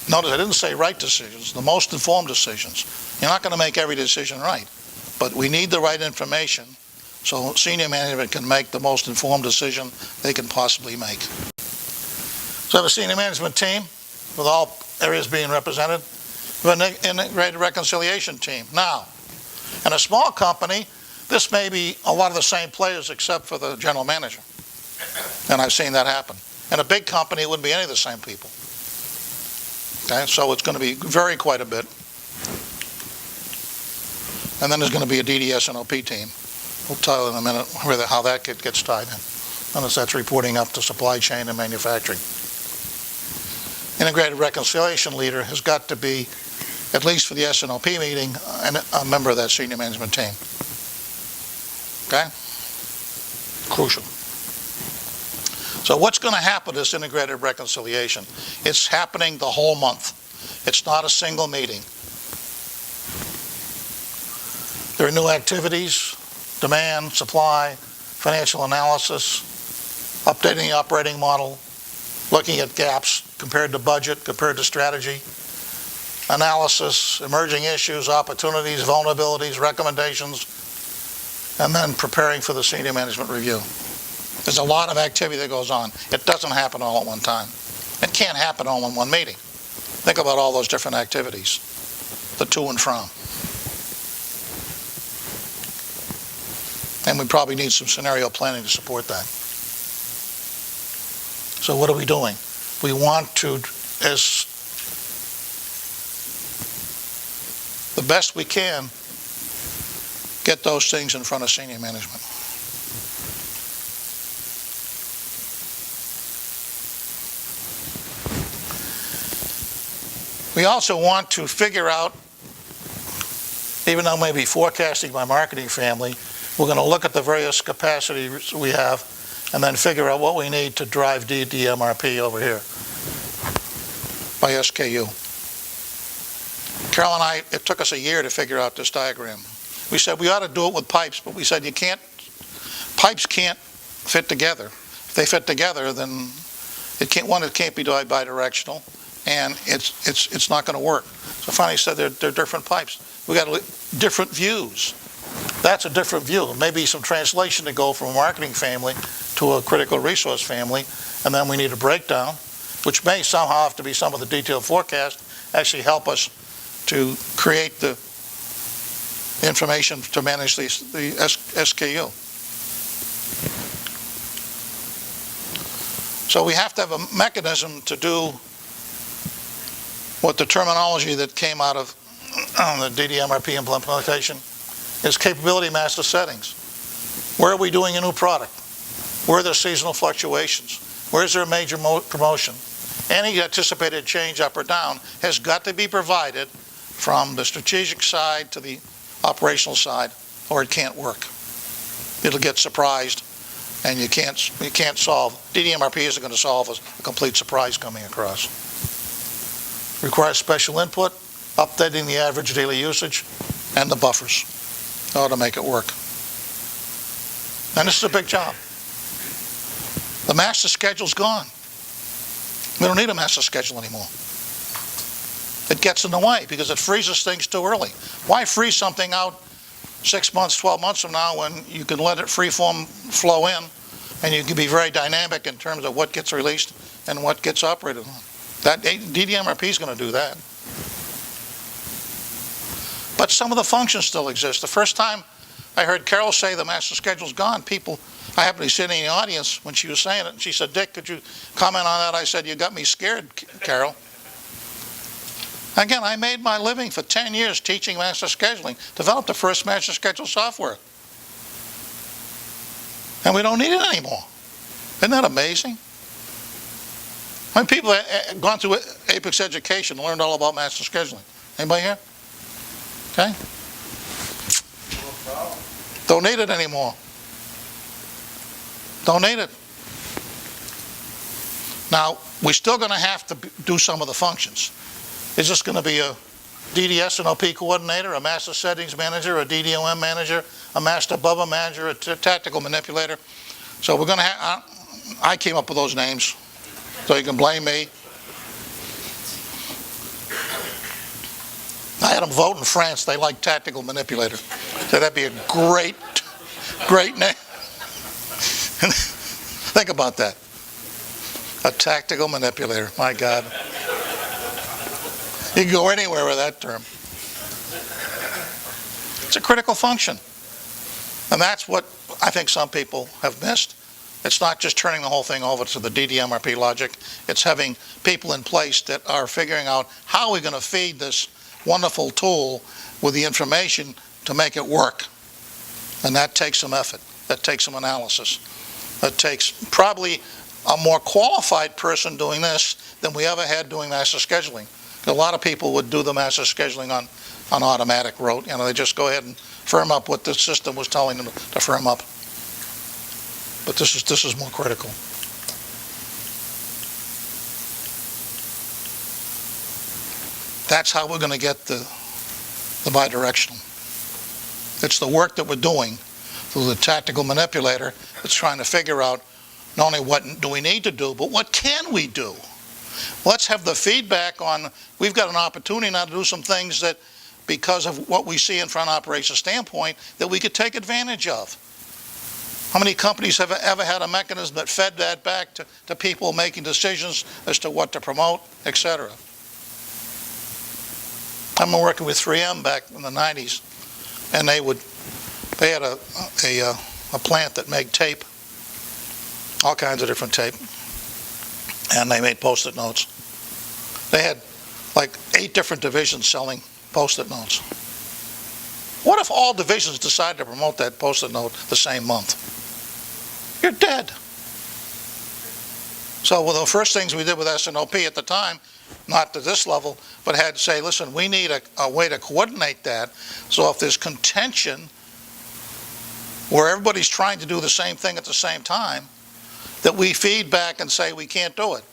Notice I didn't say right decisions, the most informed decisions. You're not going to make every decision right, but we need the right information so senior management can make the most informed decision they can possibly make. So I have a senior management team with all areas being represented. We have an integrated reconciliation team. Now, in a small company, this may be a lot of the same players except for the general manager. And I've seen that happen. In a big company, it wouldn't be any of the same people. Okay, so it's going to be vary quite a bit. And then there's going to be a DDS and OP team. We'll tell you in a minute how that gets tied in. Unless that's reporting up to supply chain and manufacturing. Integrated reconciliation leader has got to be at least for the SNOP meeting, a member of that senior management team. Okay? Crucial. So what's going to happen to this integrated reconciliation? It's happening the whole month. It's not a single meeting. There are new activities, demand, supply, financial analysis, updating the operating model, looking at gaps compared to budget, compared to strategy, analysis, emerging issues, opportunities, vulnerabilities, recommendations, and then preparing for the senior management review. There's a lot of activity that goes on. It doesn't happen all at one time. It can't happen all in one meeting. Think about all those different activities, the to and from. And we probably need some scenario planning to support that. So what are we doing? We want to, as the best we can, get those things in front of senior management. We also want to figure out, even though maybe forecasting my marketing family, we're going to look at the various capacities we have and then figure out what we need to drive DDMRP over here by SKU. Carol and I, it took us a year to figure out this diagram. We said we ought to do it with pipes, but we said pipes can't fit together. If they fit together, then it can't be bidirectional, and it's not going to work. So finally said they're different pipes. We got different views. That's a different view. Maybe some translation to go from a marketing family to a critical resource family, and then we need a breakdown, which may somehow have to be some of the detailed forecast, actually help us to create the information to manage the SKU. So we have to have a mechanism to do what the terminology that came out of the DDMRP implementation is capability master settings. Where are we doing a new product? Where are there seasonal fluctuations? Where is there a major promotion? Any anticipated change up or down has got to be provided from the strategic side to the operational side, or it can't work. It'll get surprised, and you can't solve. DDMRP isn't going to solve a complete surprise coming across. Requires special input, updating the average daily usage, and the buffers in order to make it work. And this is a big job. The master schedule's gone. We don't need a master schedule anymore. It gets in the way because it freezes things too early. Why freeze something out 6 months, 12 months from now when you can let it freeform flow in, and you can be very dynamic in terms of what gets released and what gets operated on? That DDMRP is going to do that. But some of the functions still exist. The first time I heard Carol say the master schedule's gone, I happened to be sitting in the audience when she was saying it, and she said, "Dick, could you comment on that?" I said, "You got me scared, Carol." Again, I made my living for 10 years teaching master scheduling, developed the first master schedule software. And we don't need it anymore. Isn't that amazing? How many people have gone through Apex Education and learned all about master scheduling? Anybody here? Okay. No problem. Don't need it anymore. Don't need it. Now, we're still going to have to do some of the functions. Is this going to be a DDS and OP coordinator, a master settings manager, a DDOM manager, a master BUBA manager, a tactical manipulator? So we're going to have, I came up with those names, so you can blame me. I had them vote in France. They like tactical manipulator. So that'd be a great name. Think about that. A tactical manipulator. My God. You can go anywhere with that term. It's a critical function. And that's what I think some people have missed. It's not just turning the whole thing over to the DDMRP logic. It's having people in place that are figuring out how we're going to feed this wonderful tool with the information to make it work. And that takes some effort. That takes some analysis. That takes probably a more qualified person doing this than we ever had doing master scheduling. A lot of people would do the master scheduling on automatic route. They just go ahead and firm up what the system was telling them to firm up. But this is more critical. That's how we're going to get the bidirectional. It's the work that we're doing through the tactical manipulator that's trying to figure out not only what do we need to do, but what can we do? Let's have the feedback on, we've got an opportunity now to do some things that, because of what we see in front operations standpoint, that we could take advantage of. How many companies have ever had a mechanism that fed that back to people making decisions as to what to promote, etc.? I'm working with 3M back in the 90s, and they had a plant that made tape, all kinds of different tape, and they made Post-it notes. They had like 8 different divisions selling Post-it notes. What if all divisions decided to promote that Post-it note the same month? You're dead. So one of the first things we did with S&OP at the time, not to this level, but had to say, listen, we need a way to coordinate that, so if there's contention where everybody's trying to do the same thing at the same time, that we feed back and say we can't do it.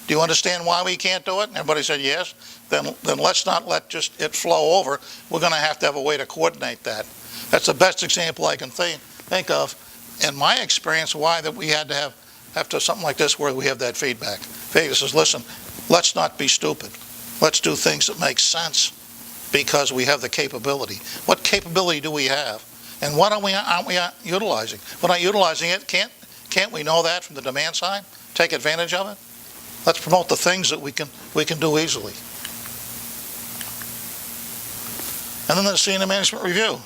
Do you understand why we can't do it? And everybody said yes. Then let's not let just it flow over. We're going to have a way to coordinate that. That's the best example I can think of in my experience why that we had to have after something like this where we have that feedback. Vegas says, listen, let's not be stupid. Let's do things that make sense because we have the capability. What capability do we have? And what aren't we utilizing? If we're not utilizing it, can't we know that from the demand side? Take advantage of it? Let's promote the things that we can do easily. And then the senior management review.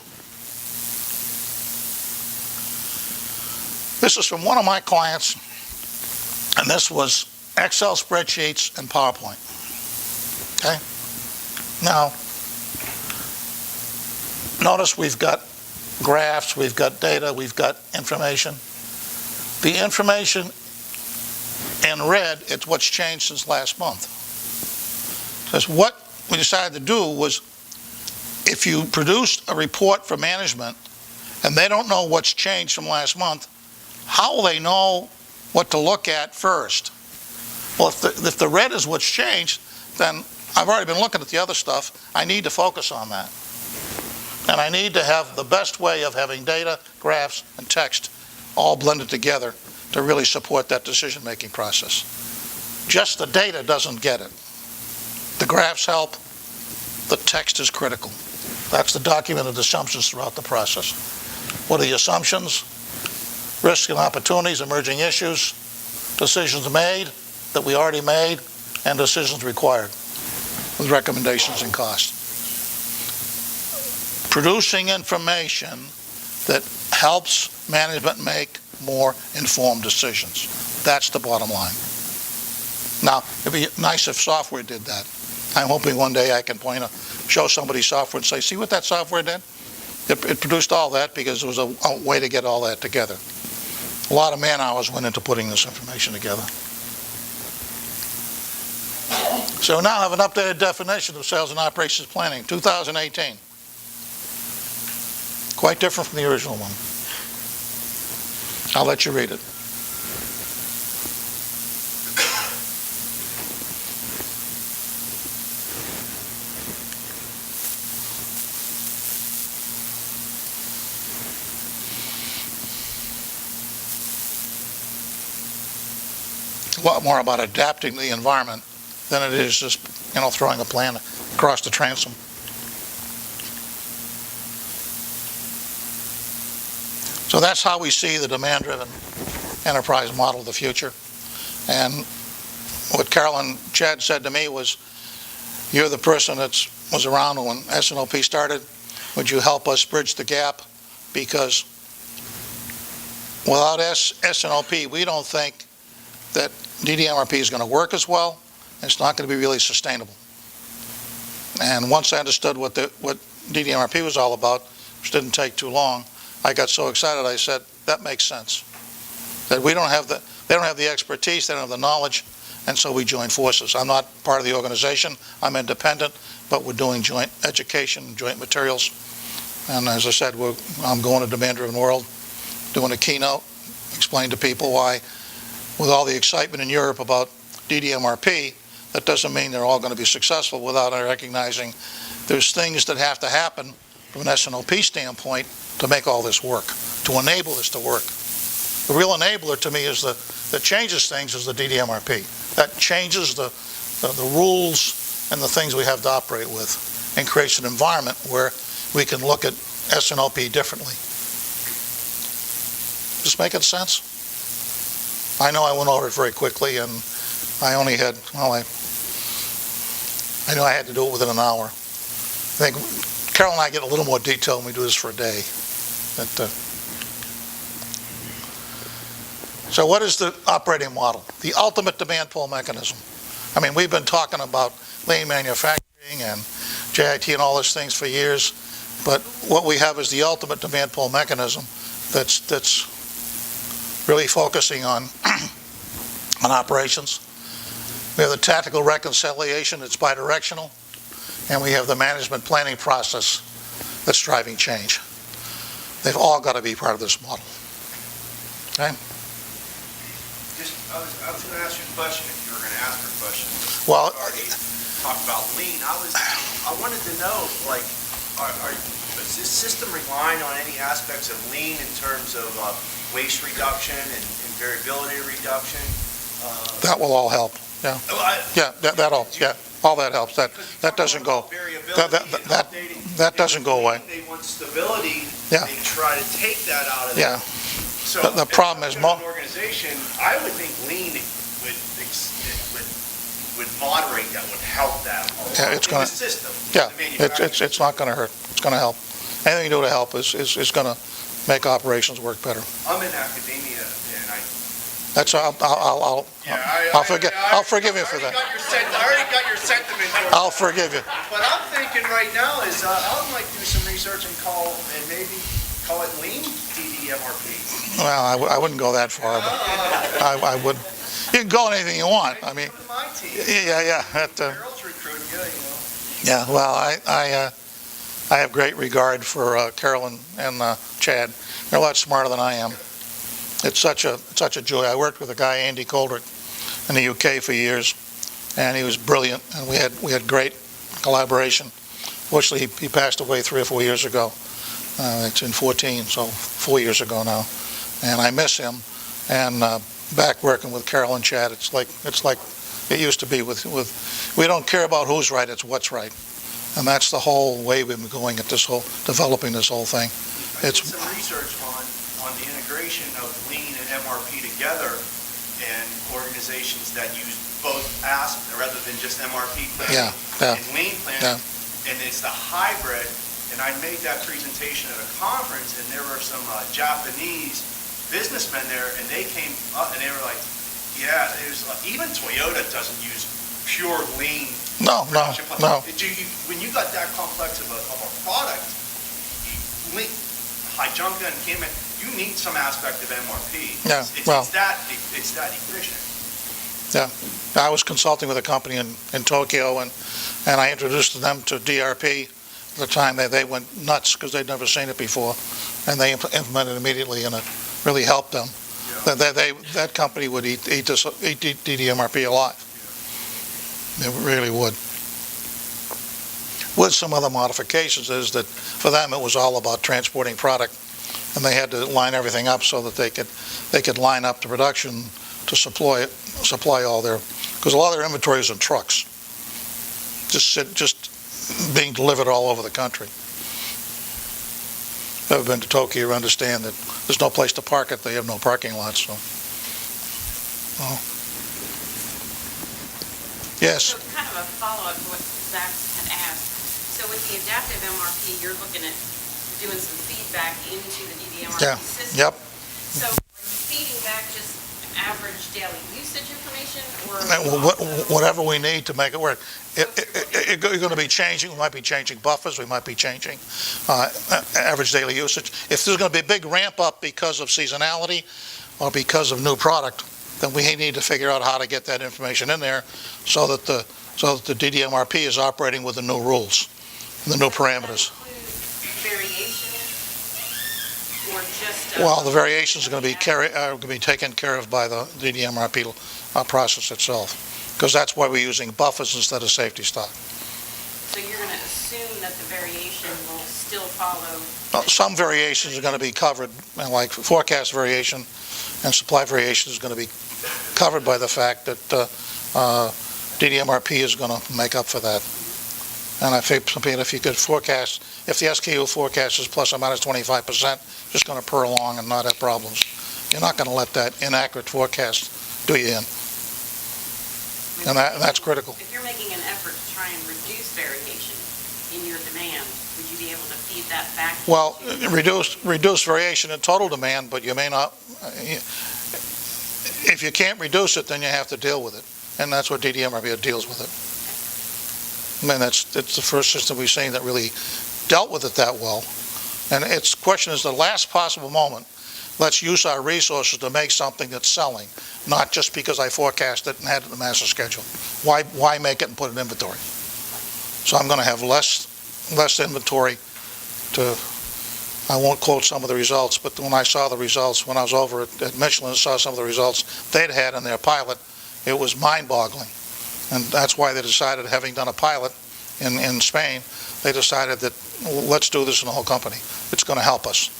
This is from one of my clients, and this was Excel spreadsheets and PowerPoint. Okay? Now, notice we've got graphs, we've got data, we've got information. The information in red, it's what's changed since last month. Because what we decided to do was, if you produced a report for management and they don't know what's changed from last month, how will they know what to look at first? Well, if the red is what's changed, then I've already been looking at the other stuff. I need to focus on that. And I need to have the best way of having data, graphs, and text all blended together to really support that decision-making process. Just the data doesn't get it. The graphs help. The text is critical. That's the documented assumptions throughout the process. What are the assumptions? Risks and opportunities, emerging issues, decisions made that we already made, and decisions required with recommendations and cost. Producing information that helps management make more informed decisions. That's the bottom line. Now, it'd be nice if software did that. I'm hoping one day I can show somebody software and say, see what that software did? It produced all that because it was a way to get all that together. A lot of man hours went into putting this information together. So we now have an updated definition of sales and operations planning, 2018. Quite different from the original one. I'll let you read it. A lot more about adapting to the environment than it is just, throwing a plan across the transom. So that's how we see the demand-driven enterprise model of the future. And what Carolyn Chad said to me was, you're the person that was around when S&OP started. Would you help us bridge the gap? Because without S&OP, we don't think that DDMRP is going to work as well. It's not going to be really sustainable. And once I understood what DDMRP was all about, which didn't take too long, I got so excited I said, that makes sense. That they don't have the expertise, they don't have the knowledge, and so we joined forces. I'm not part of the organization, I'm independent, but we're doing joint education, joint materials. And as I said, I'm going to Demand Driven World, doing a keynote, explain to people why, with all the excitement in Europe about DDMRP, that doesn't mean they're all going to be successful without recognizing there's things that have to happen from an S&OP standpoint to make all this work, to enable this to work. The real enabler to me is that changes things is the DDMRP. That changes the rules and the things we have to operate with and creates an environment where we can look at S&OP differently. Just making sense? I know I went over it very quickly, and I only had, well, I know I had to do it within an hour. I think Carol and I get a little more detail when we do this for a day. So what is the operating model? The ultimate demand pull mechanism. I mean, we've been talking about lean manufacturing and JIT and all those things for years, but what we have is the ultimate demand pull mechanism that's really focusing on on operations. We have the tactical reconciliation that's bidirectional, and we have the management planning process that's driving change. They've all got to be part of this model. Okay? I was going to ask you a question if you were going to ask her a question. Well, Already talked about lean. I wanted to know, like, is this system relying on any aspects of lean in terms of waste reduction and variability reduction? That will all help. Yeah. Yeah, all that helps. That doesn't go. That doesn't go away. They want stability. Yeah. They try to take that out of Yeah. it. So The problem is an organization, I would think lean would moderate that, would help that. Yeah, it's going to. System. Yeah, it's not going to hurt. It's going to help. Anything you do to help is going to make operations work better. I'm in academia, and That's I'll forgive you for that. I already got your sentiment. I'll forgive you. What I'm thinking right now is I might do some research and maybe call it lean DDMRP. Well, I wouldn't go that far, but I would. You can go anything you want. I mean, My team. yeah. Carol's recruiting you, Yeah, well, I have great regard for Carol and Chad. They're a lot smarter than I am. It's such a joy. I worked with a guy, Andy Coldrick, in the UK for years, and he was brilliant, and we had great collaboration. Fortunately, he passed away 3 or 4 years ago. It's in 14, so 4 years ago now, and I miss him. And back working with Carol and Chad, it's like it used to be with we don't care about who's right, it's what's right, and that's the whole way we've been going at developing this whole thing. I did some research on the integration of lean and MRP together, and organizations that use both rather than just MRP planning and lean planning, and it's the hybrid. And I made that presentation at a conference, and there were some Japanese businessmen there, and they came up and they were like, yeah, even Toyota doesn't use pure lean. No. When you got that complex of a product, Heijunka and Kinman, you need some aspect of MRP. Yeah, It's that efficient. Yeah, I was consulting with a company in Tokyo, and I introduced them to DRP. At the time, they went nuts because they'd never seen it before, and they implemented it immediately, and it really helped them. Yeah. That company would eat DDMRP alive. They really would. With some other modifications, is that for them it was all about transporting product, and they had to line everything up so that they could line up the production to supply all their, because a lot of their inventory is in trucks, just being delivered all over the country. If you've ever been to Tokyo, you understand that there's no place to park it. They have no parking lots. So, yes. So kind of a follow-up to what Zach had asked. So with the adaptive MRP, you're looking at doing some feedback into the DDMRP system. Yep. So are you feeding back just average daily usage information, or whatever we need to make it work? You're going to be changing. We might be changing buffers. We might be changing average daily usage. If there's going to be a big ramp up because of seasonality or because of new product, then we need to figure out how to get that information in there so that the DDMRP is operating with the new rules, the new parameters. Variation or just? Well, the variations are going to be taken care of by the DDMRP process itself, because that's why we're using buffers instead of safety stock. So you're going to assume that the variation will still follow? Some variations are going to be covered, like forecast variation and supply variation is going to be covered by the fact that DDMRP is going to make up for that. And I think if you could forecast, if the SKU forecast is plus or minus 25%, just going to purr along and not have problems. You're not going to let that inaccurate forecast do you in. And that's critical. If you're making an effort to try and reduce variation in your demand, would you be able to feed that back? Well, reduce variation in total demand, but you may not. If you can't reduce it, then you have to deal with it, and that's what DDMRP deals with it. I mean, it's the first system we've seen that really dealt with it that well. And its question is the last possible moment. Let's use our resources to make something that's selling, not just because I forecast it and had it in the master schedule. Why make it and put it in inventory? So I'm going to have less inventory I won't quote some of the results, but when I saw the results, when I was over at Michelin and saw some of the results they'd had in their pilot, it was mind-boggling. And that's why they decided, having done a pilot in Spain, they decided that let's do this in the whole company. It's going to help us.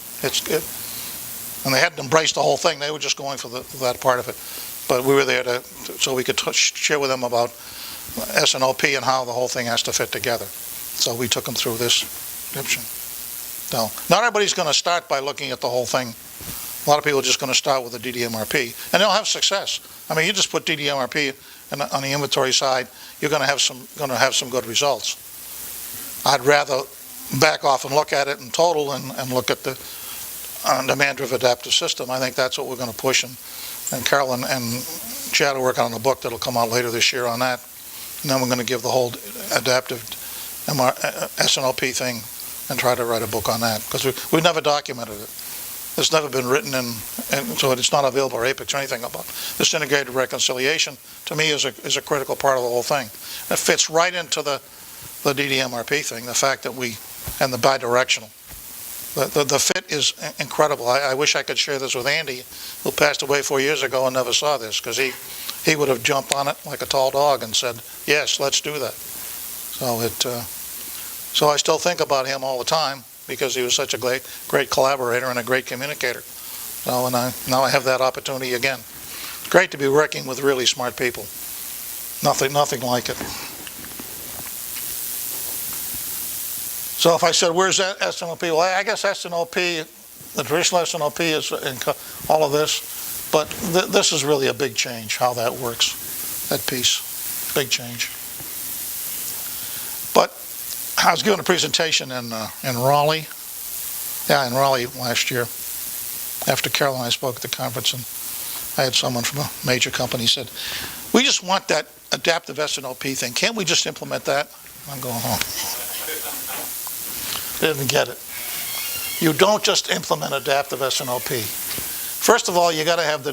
And they hadn't embraced the whole thing. They were just going for that part of it. But we were there so we could share with them about S&OP and how the whole thing has to fit together. So we took them through this description. No, not everybody's going to start by looking at the whole thing. A lot of people are just going to start with the DDMRP, and they'll have success. I mean, you just put DDMRP on the inventory side, you're going to have some good results. I'd rather back off and look at it in total and look at the demand-driven adaptive system. I think that's what we're going to push, and Carol and Chad are working on a book that'll come out later this year on that. And then we're going to give the whole adaptive S&OP thing and try to write a book on that, because we've never documented it. It's never been written and so it's not available or APICS or anything about this integrated reconciliation. To me, is a critical part of the whole thing. It fits right into the DDMRP thing, the fact that and the bidirectional. The fit is incredible. I wish I could share this with Andy, who passed away 4 years ago and never saw this, because he would have jumped on it like a tall dog and said, yes, let's do that. So I still think about him all the time, because he was such a great collaborator and a great communicator. So, now I have that opportunity again. It's great to be working with really smart people. Nothing like it. So if I said, where's that S&OP? Well, I guess S&OP, the traditional S&OP is in all of this, but this is really a big change, how that works, that piece, big change. But I was giving a presentation in Raleigh. Yeah, in Raleigh last year. After Carol and I spoke at the conference, and I had someone from a major company said, we just want that adaptive S&OP thing. Can't we just implement that? I'm going home. Didn't get it. You don't just implement adaptive S&OP. First of all, you got to have the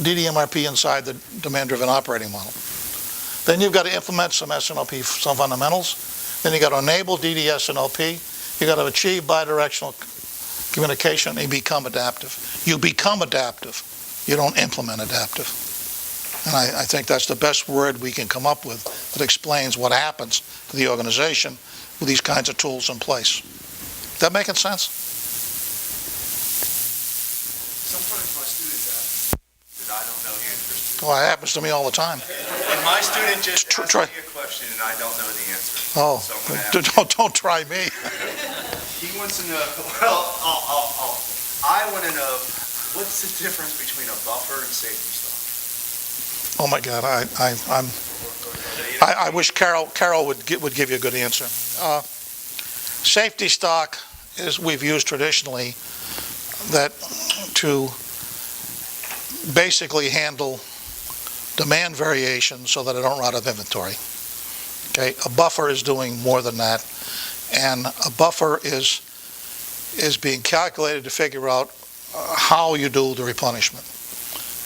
DDMRP inside the demand-driven operating model. Then you've got to implement some S&OP, some fundamentals. Then you got to enable DD-S&OP. You got to achieve bidirectional communication, and you become adaptive. You become adaptive. You don't implement adaptive. And I think that's the best word we can come up with that explains what happens to the organization with these kinds of tools in place. That making sense? Sometimes my students ask me that I don't know answers to. Well, it happens to me all the time. And my student just asked me a question and I don't know the answer. Oh, So I'm gonna don't try me. He wants to know, well, I want to know, what's the difference between a buffer and safety stock? Oh my God, I wish Carol would give you a good answer. Safety stock is we've used traditionally that to basically handle demand variation so that I don't run out of inventory. Okay, a buffer is doing more than that, and a buffer is being calculated to figure out how you do the replenishment.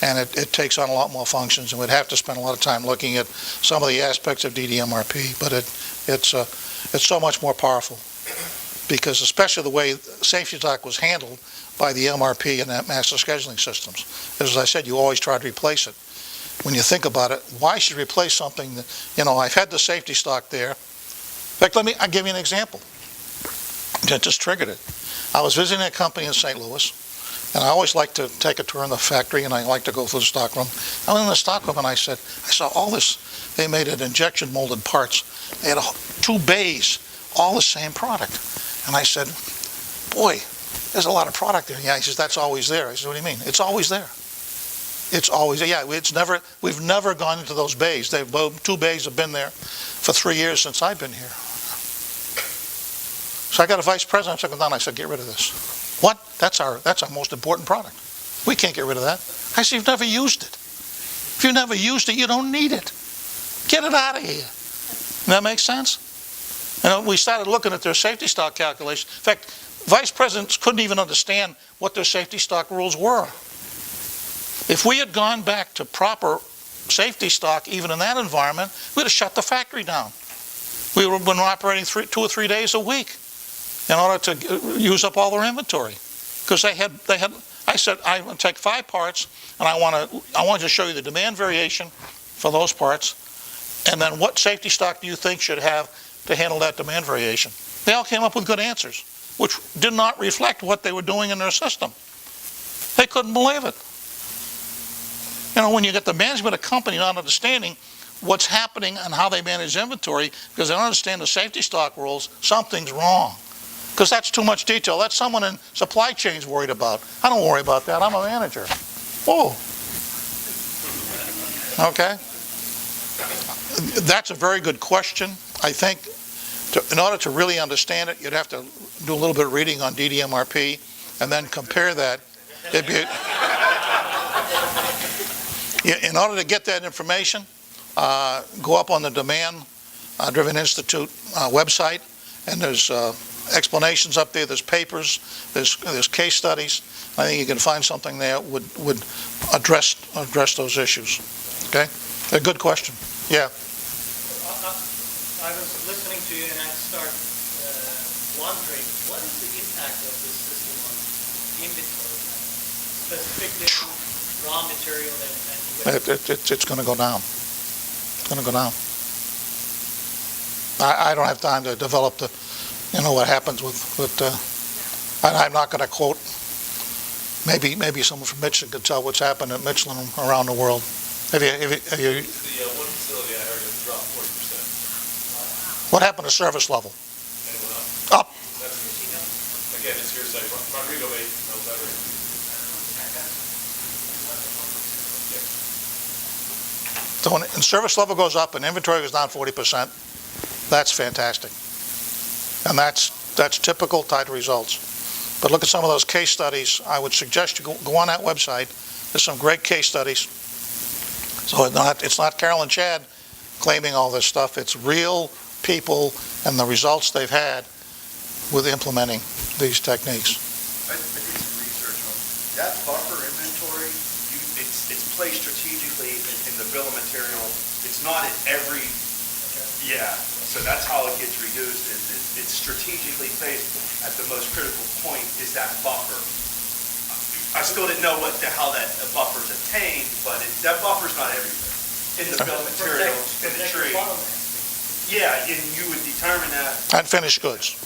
and it takes on a lot more functions, and we'd have to spend a lot of time looking at some of the aspects of DDMRP, but it's so much more powerful, because especially the way safety stock was handled by the MRP and that master scheduling systems. As I said, you always try to replace it. When you think about it, why should you replace something that, I've had the safety stock there. In fact, I'll give you an example. That just triggered it. I was visiting a company in St. Louis, and I always like to take a tour in the factory, and I like to go through the stock room. I went in the stock room, and I saw all this. They made it injection molded parts. They had 2 bays, all the same product. And I said, boy, there's a lot of product there. Yeah, he says, that's always there. I said, what do you mean? It's always there. It's always there. Yeah, we've never gone into those bays. 2 bays have been there for 3 years since I've been here. So I got a vice president, I took him down, I said, get rid of this. What? That's our most important product. We can't get rid of that. I said, you've never used it. If you've never used it, you don't need it. Get it out of here. That makes sense? We started looking at their safety stock calculations. In fact, vice presidents couldn't even understand what their safety stock rules were. If we had gone back to proper safety stock, even in that environment, we'd have shut the factory down. We would have been operating 2 or 3 days a week in order to use up all their inventory. Because they had, I said, I want to take 5 parts, and I want to show you the demand variation for those parts, and then what safety stock do you think should have to handle that demand variation? They all came up with good answers, which did not reflect what they were doing in their system. They couldn't believe it. When you get the management of a company not understanding what's happening and how they manage inventory, because they don't understand the safety stock rules, something's wrong. Because that's too much detail. That's someone in supply chain's worried about. I don't worry about that. I'm a manager. Whoa. Okay. That's a very good question. I think in order to really understand it, you'd have to do a little bit of reading on DDMRP and then compare that. In order to get that information, go up on the Demand Driven Institute website, and there's explanations up there, there's papers, there's case studies. I think you can find something there would address those issues. Okay? A good question. Yeah. I was listening to you and I start wondering, what is the impact of this system on inventory, specifically raw material and waste? It's going to go down. It's going to go down. I don't have time to develop what happens with I'm not going to quote. Maybe someone from Michelin could tell what's happened at Michelin around the world. Have you? The one facility I heard has dropped 40%. What happened to service level? And it went up. Up. Again, it's hearsay. Rodrigo may know better. So when service level goes up and inventory goes down 40%, that's fantastic. And that's typical, tied to results. But look at some of those case studies. I would suggest you go on that website. There's some great case studies. So it's not Carol and Chad claiming all this stuff. It's real people and the results they've had with implementing these techniques. I did some research on that buffer inventory. It's placed strategically in the bill of material. It's not at every, so that's how it gets reduced. It's strategically placed at the most critical point is that buffer. I still didn't know how that buffer's attained, but that buffer's not everywhere in the bill of material, in the tree. Yeah, and you would determine that. And finished goods.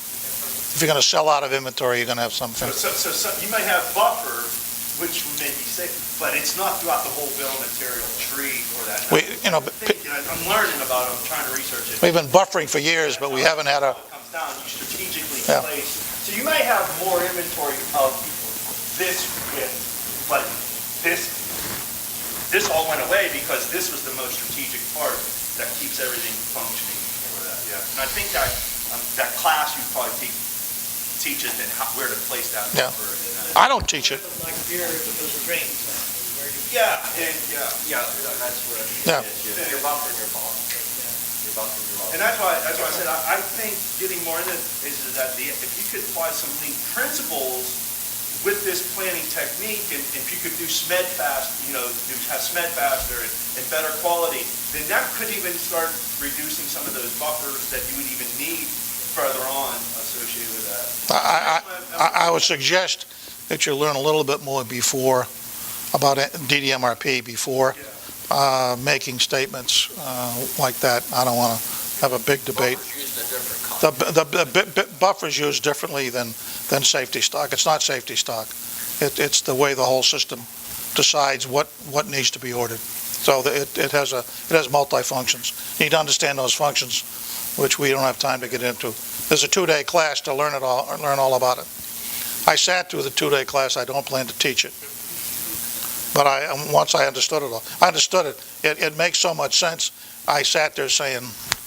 If you're going to sell out of inventory, you're going to have some finished. So you may have buffer, which may be safe, but it's not throughout the whole bill of material tree or that. I'm learning about it. I'm trying to research it. We've been buffering for years, but we haven't had a. It comes down, you strategically place. So you may have more inventory of this width, but this all went away because this was the most strategic part that keeps everything functioning for that. Yeah. And I think that class you probably teaches in where to place that buffer. I don't teach it. Like beer, because of drains. Yeah, that's where it is. You're buffering your ball. You're buffering your ball. And that's why I said I think getting more into this is that if you could apply some lean principles with this planning technique, and if you could do SMED fast, have SMED faster and better quality, then that could even start reducing some of those buffers that you would even need further on associated with that. I would suggest that you learn a little bit more before about DDMRP before making statements like that. I don't want to have a big debate. The buffers used differently than safety stock. It's not safety stock. It's the way the whole system decides what needs to be ordered. So it has multi-functions. You need to understand those functions, which we don't have time to get into. There's a 2-day class to learn all about it. I sat through the 2-day class. I don't plan to teach it. But once I understood it all, I understood it. It makes so much sense. I sat there saying,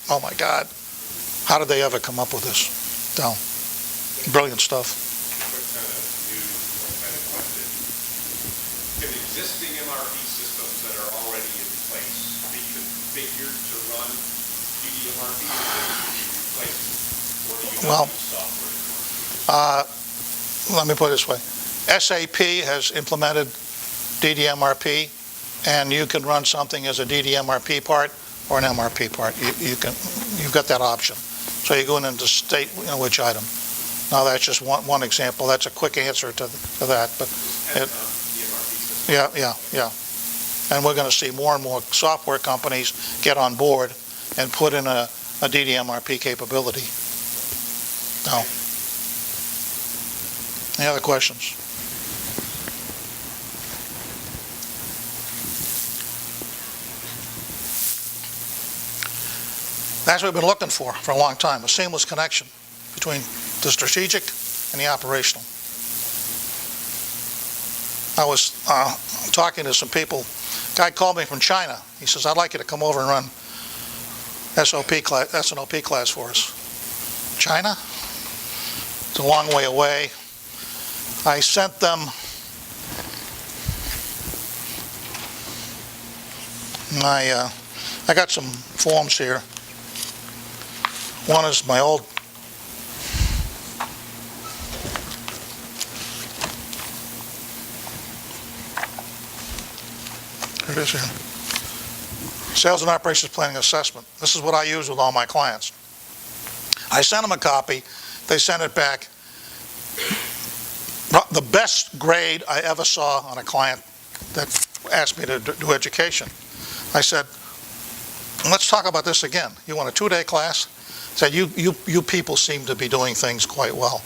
oh my God, how did they ever come up with this? No. Brilliant stuff. Quick kind of new kind of question. Can existing MRP systems that are already in place be configured to run DDMRP, or can you replace it? Or do you have software? Let me put it this way. SAP has implemented DDMRP, and you can run something as a DDMRP part or an MRP part. You've got that option. So you're going into state, which item. Now that's just one example. That's a quick answer to that. But yeah. And we're going to see more and more software companies get on board and put in a DDMRP capability. Now, any other questions? That's what we've been looking for a long time, a seamless connection between the strategic and the operational. I was talking to some people. A guy called me from China. He says, I'd like you to come over and run S&OP class for us. China? It's a long way away. I sent them I got some forms here. One is my old here it is here. Sales and Operations Planning Assessment. This is what I use with all my clients. I sent them a copy. They sent it back. The best grade I ever saw on a client that asked me to do education. I said, let's talk about this again. You want a 2-day class? I said, you people seem to be doing things quite well.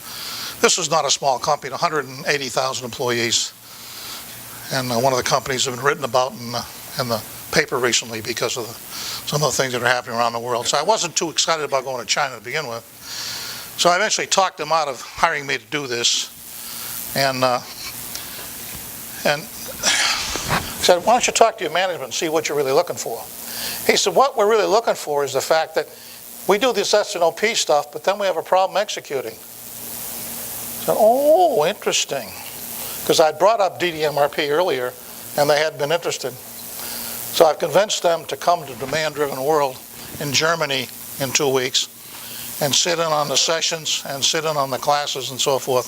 This is not a small company, 180,000 employees. And one of the companies have been written about in the paper recently because of some of the things that are happening around the world. So I wasn't too excited about going to China to begin with. So I eventually talked them out of hiring me to do this. And said, why don't you talk to your management and see what you're really looking for? He said, what we're really looking for is the fact that we do this S&OP stuff, but then we have a problem executing. I said, oh, interesting. Because I brought up DDMRP earlier, and they hadn't been interested. So I've convinced them to come to Demand-Driven World in Germany in 2 weeks and sit in on the sessions and sit in on the classes and so forth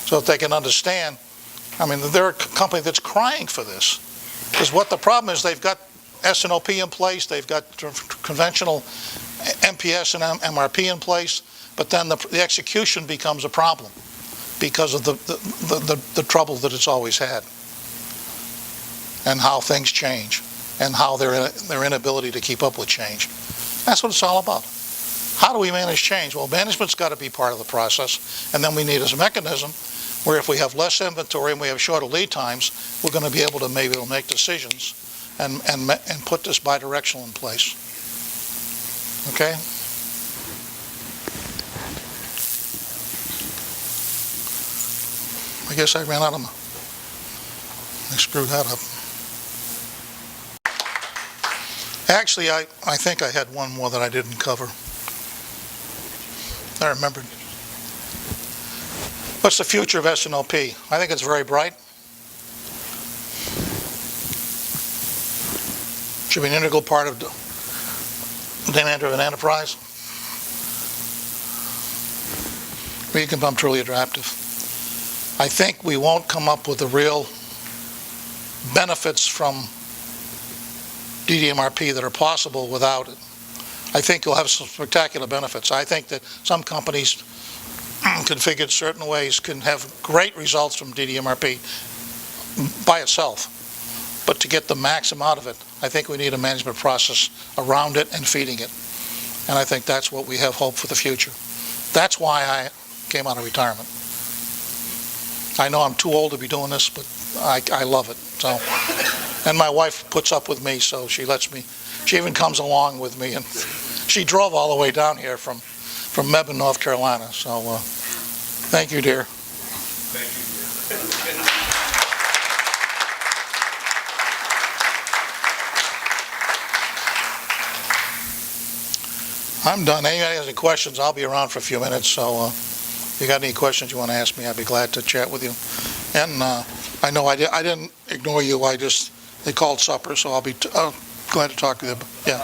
so that they can understand. I mean, they're a company that's crying for this. Because what the problem is, they've got S&OP in place, they've got conventional MPS and MRP in place, but then the execution becomes a problem because of the trouble that it's always had and how things change and how their inability to keep up with change. That's what it's all about. How do we manage change? Well, management's got to be part of the process, and then we need a mechanism where if we have less inventory and we have shorter lead times, we're going to be able to make decisions and put this bidirectional in place. Okay? I guess I ran out of my... I screwed that up. Actually, I think I had one more that I didn't cover. I remembered. What's the future of S&OP? I think it's very bright. Should be an integral part of demand-driven enterprise. We can become truly adaptive. I think we won't come up with the real benefits from DDMRP that are possible without it. I think you'll have some spectacular benefits. I think that some companies configured certain ways can have great results from DDMRP by itself. But to get the maximum out of it, I think we need a management process around it and feeding it. And I think that's what we have hope for the future. That's why I came out of retirement. I know I'm too old to be doing this, but I love it. So, and my wife puts up with me, so she lets me. She even comes along with me, and she drove all the way down here from Mebane, North Carolina. So, thank you, dear. Thank you. I'm done. Anybody has any questions, I'll be around for a few minutes, so if you got any questions you want to ask me, I'd be glad to chat with you. And I know I didn't ignore you, they called supper, so I'll be glad to talk to you. Yeah.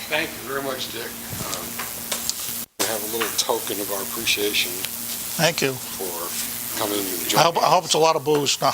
Thank you very much, Dick. We have a little token of our appreciation Thank you. for coming and I joining hope it's a lot of booze. No.